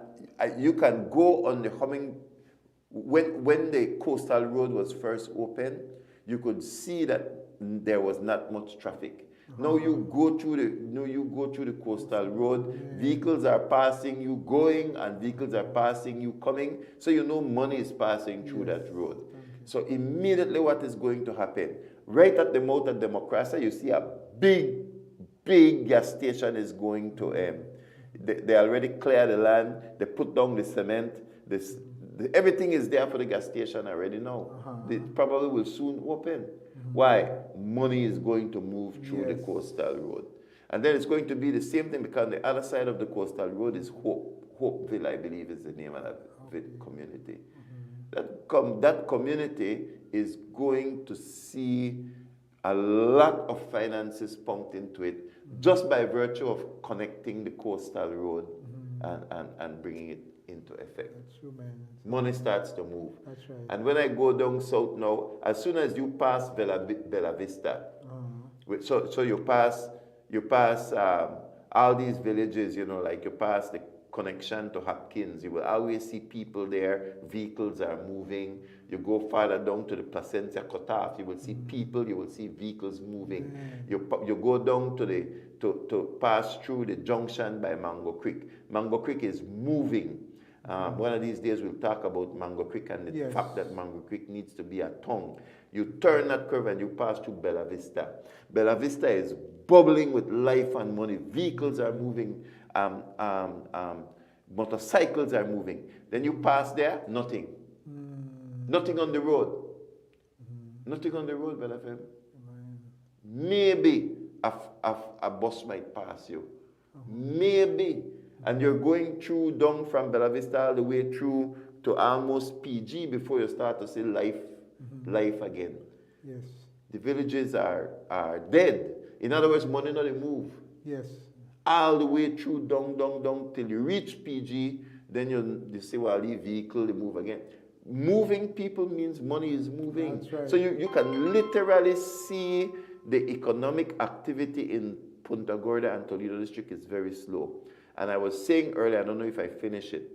you can go on the humming. When the coastal road was first opened, you could see that there was not much traffic. Now you go through the coastal road. Vehicles are passing you going, and vehicles are passing you coming. So you know money is passing through that road. So immediately, what is going to happen? Right at the mouth of Democracy, you see a big gas station is going to. They already cleared the land. They put down the cement. Everything is there for the gas station already now. They probably will soon open. Why? Money is going to move through the coastal road. And then it's going to be the same thing, because the other side of the coastal road is Hopeville, I believe is the name of that community. That community is going to see a lot of finances pumped into it just by virtue of connecting the coastal road and bringing it into effect. That's true, man. Money starts to move. That's right. And when I go down south now, as soon as you pass Bella Vista, so you pass all these villages, you know, like you pass the connection to Hopkins, you will always see people there, vehicles are moving. You go farther down to the Placentia cutoff, you will see people, you will see vehicles moving. You go down to pass through the junction by Mango Creek. Mango Creek is moving. One of these days we'll talk about Mango Creek and the fact that Mango Creek needs to be a tongue. You turn that curve and you pass through Bella Vista. Bella Vista is bubbling with life and money. Vehicles are moving. Motorcycles are moving. Then you pass there, nothing. Nothing on the road. Nothing on the road, Bella Fem. Maybe a bus might pass you. Maybe. And you're going through down from Bella Vista all the way through to almost PG before you start to see life again. Yes. The villages are dead. In other words, money not move. Yes. All the way through down till you reach PG, then you see, well, the vehicle, they move again. Moving people means money is moving. That's right. So you can literally see the economic activity in Punta Gorda and Toledo district is very slow. And I was saying earlier, I don't know if I finish it,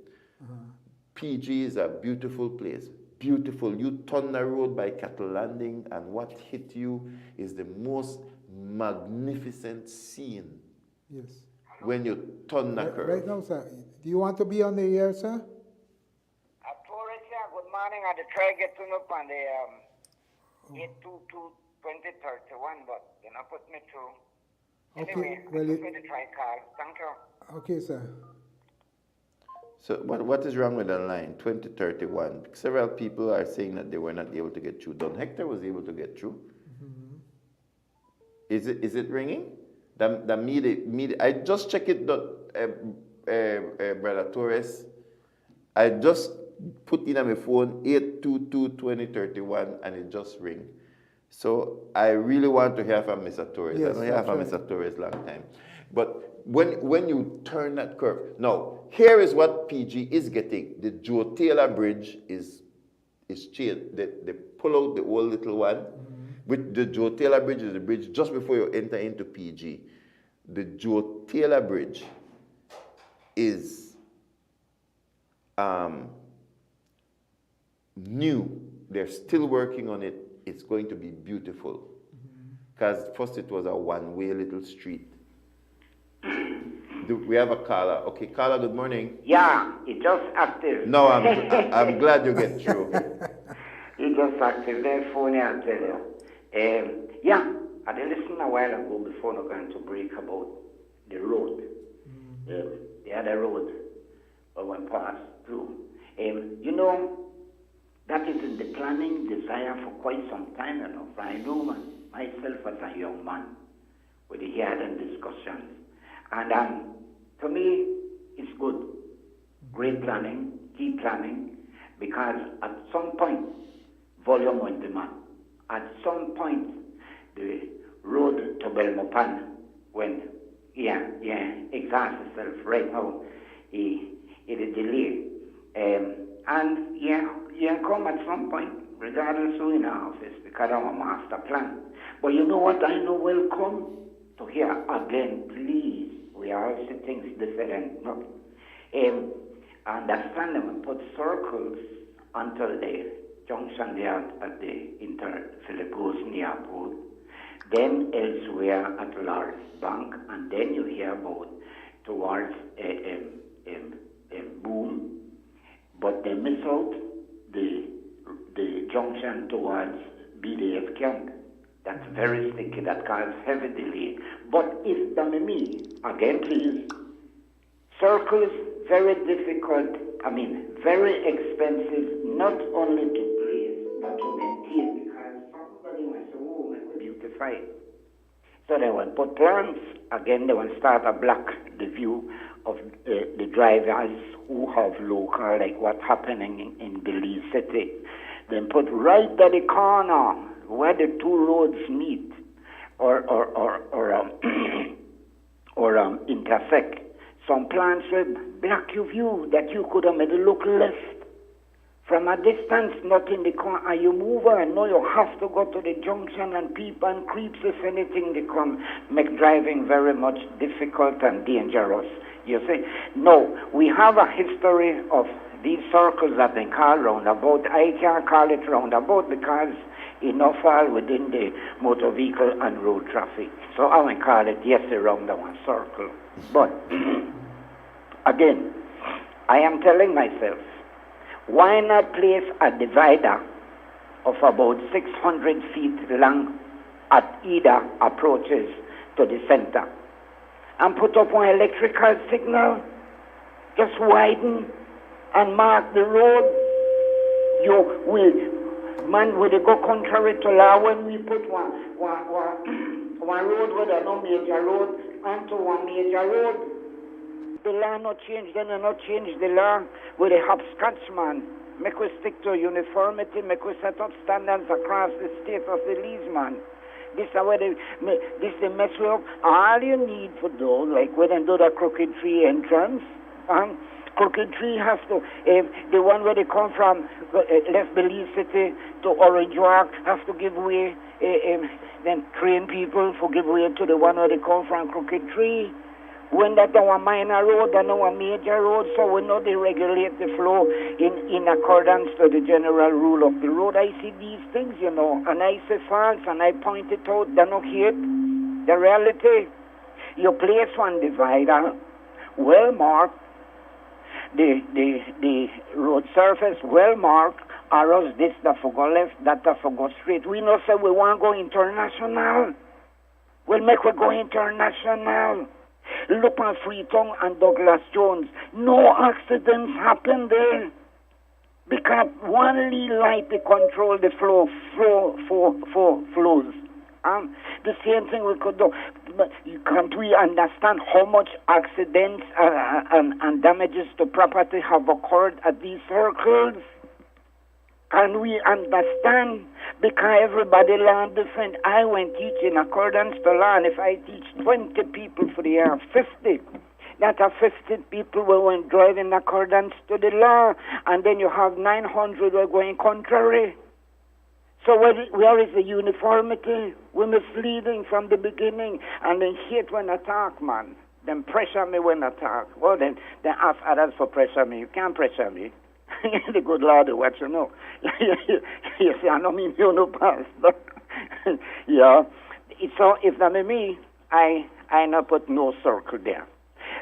PG is a beautiful place. Beautiful. You turn the road by Cattle Landing, and what hit you is the most magnificent scene. Yes. When you turn the curve. Right now, sir, do you want to be on the air, sir? Good morning. I try get to up on the 822-2031, but you know, put me through. Okay, Anyway, well, I'm going to try call. Thank you. Okay, sir. So what is wrong with the line? 2031. Several people are saying that they were not able to get through. Don Hector was able to get through. Is it ringing? The media. I just check it, Brother Torres. I just put in on my phone 822-2031 and it just ring. So I really want to hear from Mr. Torres. Yes, I don't hear from Mr. Torres long time. But when you turn that curve, now here is what PG is getting. The Joe Taylor Bridge is changed. They pull out the old little one. With the Joe Taylor Bridge is the bridge just before you enter into PG. The Joe Taylor Bridge is new. They're still working on it. It's going to be beautiful. Because first it was a one-way little street. We have a caller. Okay, caller, good morning. Yeah, it's just active. No, I'm glad you get through. It's just active. Their phone, I'll tell you. Yeah, I did listen a while ago before I'm going to break about the road. The other road I went past through. You know, that is in the planning desire for quite some time, you know. I know myself as a young man with the hearing and discussions. And to me, it's good. Great planning, keep planning, because at some point, volume will demand. At some point, the road to Belmopan, when, exhausts itself right now, it is delayed. And come at some point, regardless who in our office, because I'm a master plan. But you know what I know will come? To hear again, please. We are also things different. No? Understand them and put circles until the junction there at the Inter-Philippines Airport. then elsewhere at Lars Bank, and then you hear about towards Boom, but they miss out the junction towards BDF camp. That's very sticky, that causes heavy delay. But if me, again please, circles, very difficult, very expensive, not only to place, but to maintain, because somebody wants to beautify it. So they will put plants, again they will start to block the view of the drivers who have local, like what's happening in Belize City. Then put right at the corner where the two roads meet or intersect. Some plants will block your view that you could have made a look left. From a distance, not in the corner, and you move on. No, you have to go to the junction and peep and creeps if anything, they come make driving very much difficult and dangerous. You see? No, we have a history of these circles that they call roundabout. I can't call it roundabout because it not fall within the motor vehicle and road traffic. So I will call it, yes, a roundabout circle. But, again, I am telling myself, why not place a divider of about 600 feet long at either approaches to the center and put up one electrical signal, just widen and mark the road? You will, man, will go contrary to law when we put one road where there no major road onto one major road? The law not change, then not change the law with a hopscotch, man. Make we stick to uniformity, make we set up standards across the state of the lease, man. This is where this the mess up. All you need for those, like when they do the Crooked Tree entrance, Crooked Tree has to, the one where they come from, left Belize City to Orange Walk, have to give way, then train people for give way to the one where they come from Crooked Tree. When that our minor road and our major road, so we know they regulate the flow in accordance to the general rule of the road. I see these things, and I say false, and I point it out. They don't hear it. The reality, you place one divider, well marked, the road surface well marked, or else this that for go left, that for go straight. We know say we want to go international. We'll make we go international. Look at Freetown and Douglas Jones. No accidents happen there. Because one lead light they control the flows. The same thing we could do. But can't we understand how much accidents and damages to property have occurred at these circles? Can we understand? Because everybody learn different. I went teach in accordance to law, and if I teach 20 people for the year, 50, that are 50 people who went drive in accordance to the law, and then you have 900 who are going contrary. So where is the uniformity? We're misleading from the beginning, and they hate when I talk, man. Then pressure me when I talk. Well, then ask others for pressure me. You can't pressure me. The good Lord will watch you know. You see, I don't mean you no pastor. Yeah. So if that be me, I not put no circle there.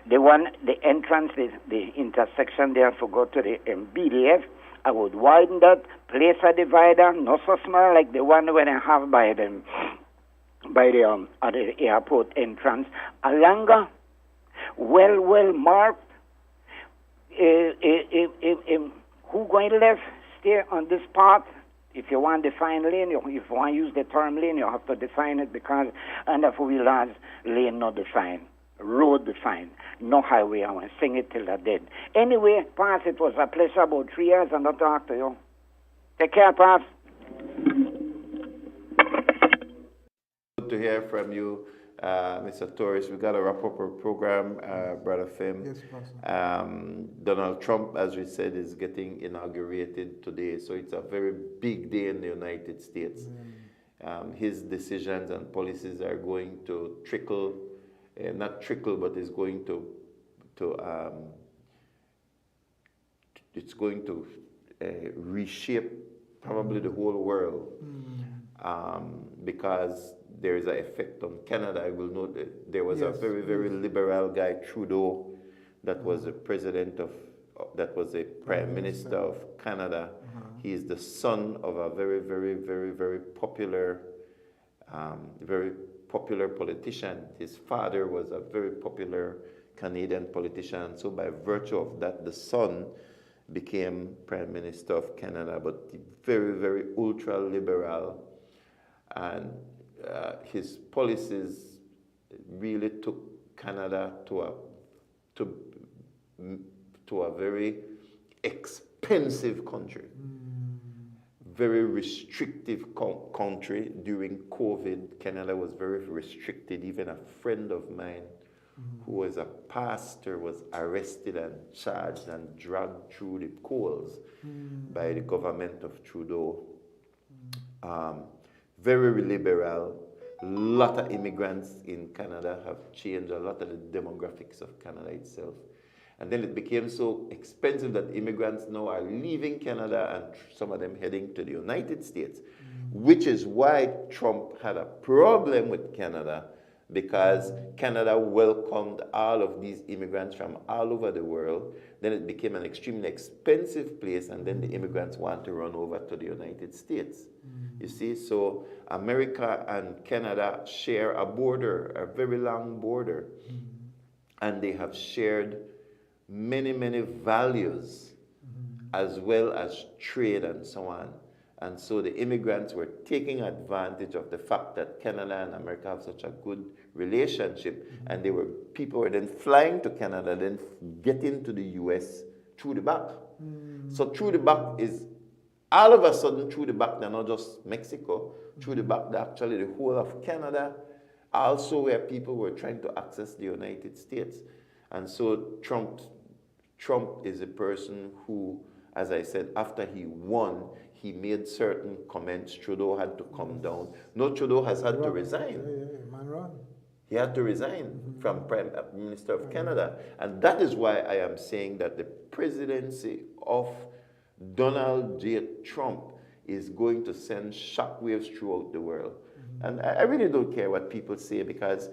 The entrance, the intersection there for go to the BDF, I would widen that, place a divider, not so small like the one when I have by the at the airport entrance, a longer, well marked. Who going left, stay on this path. If you want to define lane, if you want to use the term lane, you have to define it because under four-wheelers, lane not defined, road defined, no highway. I want to sing it till I dead. Anyway, Pass, it was a pleasure about 3 years and I'll talk to you. Take care, Pass. Good to hear from you, Mr. Torres. We got to wrap up our program, Brother Fim. Yes, Pastor. Donald Trump, as we said, is getting inaugurated today, so it's a very big day in the United States. His decisions and policies are going to trickle, not trickle, but is going to it's going to reshape probably the whole world, because there is an effect on Canada. I will note that there was a Yes, very, very yes. liberal guy, Trudeau, that was the president of, that was the Prime Minister of Canada. He is the son of a very, very, very, very popular politician. His father was a very popular Canadian politician. So by virtue of that, the son became Prime Minister of Canada, but very, very ultra-liberal. And his policies really took Canada to a very expensive country. Very restrictive country. During COVID, Canada was very restricted. Even a friend of mine who was a pastor was arrested and charged and dragged through the coals by the government of Trudeau. Very liberal. A lot of immigrants in Canada have changed a lot of the demographics of Canada itself. And then it became so expensive that immigrants now are leaving Canada and some of them heading to the United States, which is why Trump had a problem with Canada, because Canada welcomed all of these immigrants from all over the world. Then it became an extremely expensive place, and then the immigrants want to run over to the United States. You see, so America and Canada share a border, a very long border, and they have shared many, many values as well as trade and so on. And so the immigrants were taking advantage of the fact that Canada and America have such a good relationship, and people were then flying to Canada, then getting to the US through the back. So through the back is, all of a sudden through the back, they're not just Mexico, through the back, they're actually the whole of Canada, also where people were trying to access the United States. And so Trump is a person who, as I said, after he won, he made certain comments. Trudeau had to come down. No, Trudeau has had to resign. He had to resign from Prime Minister of Canada. And that is why I am saying that the presidency of Donald J. Trump is going to send shockwaves throughout the world. And I really don't care what people say, because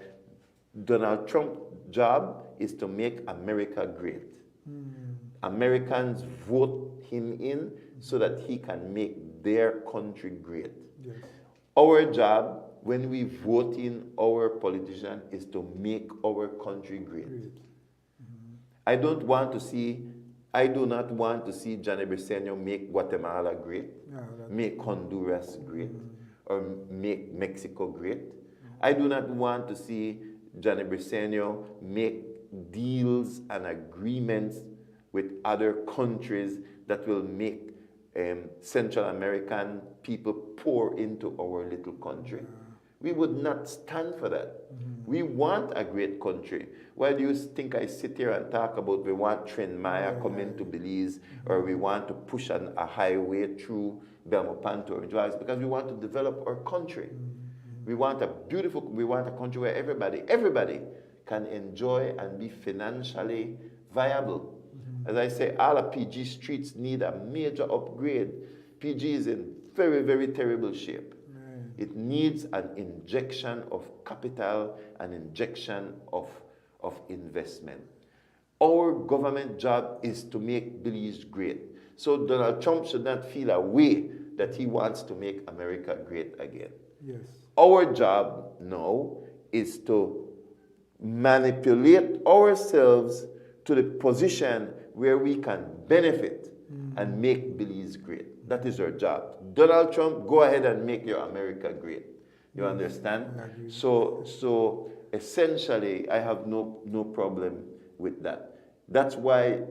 Donald Trump's job is to make America great. Americans vote him in so that he can make their country great. Yes. Our job, when we vote in our politician, is to make our country great. I do not want to see Johnny Briceño make Guatemala great, make Honduras great, or make Mexico great. I do not want to see Johnny Briceño make deals and agreements with other countries that will make Central American people pour into our little country. We would not stand for that. We want a great country. Why do you think I sit here and talk about we want Tren Maya coming to Belize, or we want to push a highway through Belmopan to Orange Valley? It's because we want to develop our country. We want a country where everybody can enjoy and be financially viable. As I say, all of PG streets need a major upgrade. PG is in very, very terrible shape. It needs an injection of capital, an injection of investment. Our government job is to make Belize great. So Donald Trump should not feel a way that he wants to make America great again. Yes. Our job now is to manipulate ourselves to the position where we can benefit and make Belize great. That is our job. Donald Trump, go ahead and make your America great. You understand? So essentially, I have no problem with that. That's why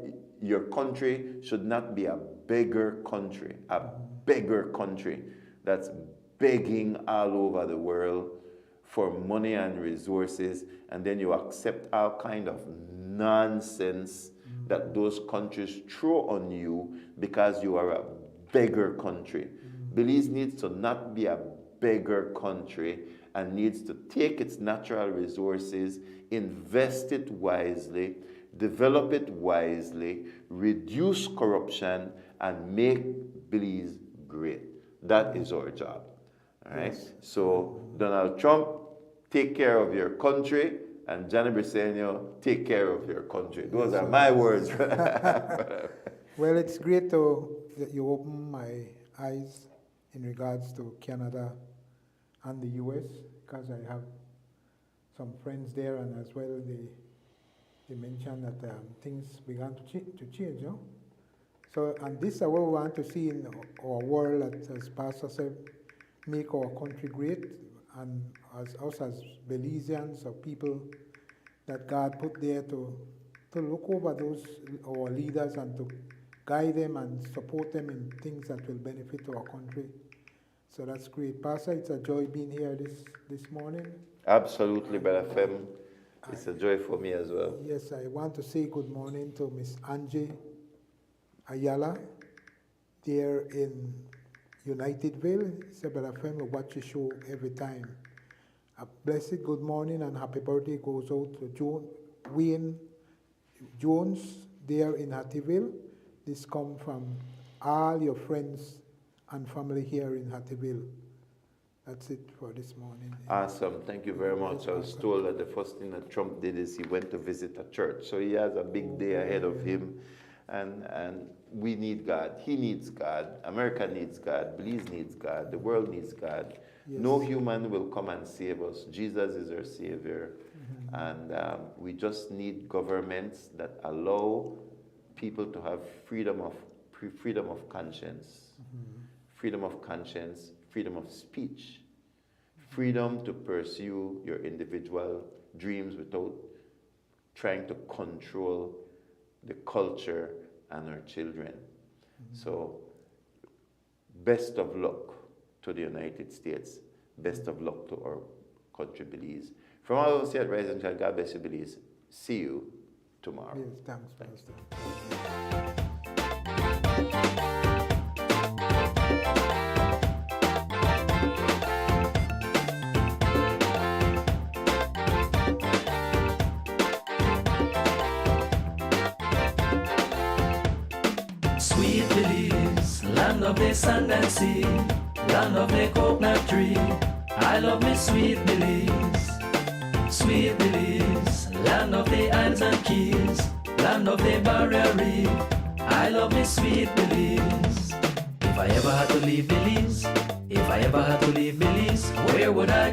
your country should not be a beggar country that's begging all over the world for money and resources, and then you accept all kind of nonsense that those countries throw on you because you are a beggar country. Belize needs to not be a beggar country and needs to take its natural resources, invest it wisely, develop it wisely, reduce corruption, and make Belize great. That is our job. All right? Yes. So Donald Trump, take care of your country, and Johnny Briceño, take care of your country. Those are my words. Well, it's great that you open my eyes in regards to Canada and the US, because I have some friends there, and as well they mentioned that things began to change, you know? So, and this is what we want to see in our world, as Pastor said, make our country great, and as us as Belizeans or people that God put there to look over our leaders and to guide them and support them in things that will benefit our country. So that's great. Pastor, it's a joy being here this morning. Absolutely, Brother Fem. It's a joy for me as well. Yes, I want to say good morning to Miss Angie Ayala there in Unitedville. It's a Brother Fem who watch the show every time. A blessed good morning and happy birthday goes out to Wayne Jones there in Hattieville. This comes from all your friends and family here in Hattieville. That's it for this morning. Awesome. Thank you very much. I was told that the first thing that Trump did is he went to visit a church. So he has a big day ahead of him. And we need God. He needs God. America needs God. Belize needs God. The world needs God. Yes. No human will come and save us. Jesus is our Savior. Mm-hmm. And we just need governments that allow people to have freedom of conscience, freedom of conscience, freedom of speech, freedom to pursue your individual dreams without trying to control the culture and our children. So, best of luck to the United States. Best of luck to our country, Belize. From all of us here at Rise and Shine, God bless you, Belize. See you tomorrow. Yes, thanks, Pastor. Sweet Belize, land of the sand and sea, land of the coconut tree. I love me sweet Belize. Sweet Belize, land of the islands and keys, land of the barrier reef. I love me sweet Belize. If I ever had to leave Belize, if I ever had to leave Belize, where would I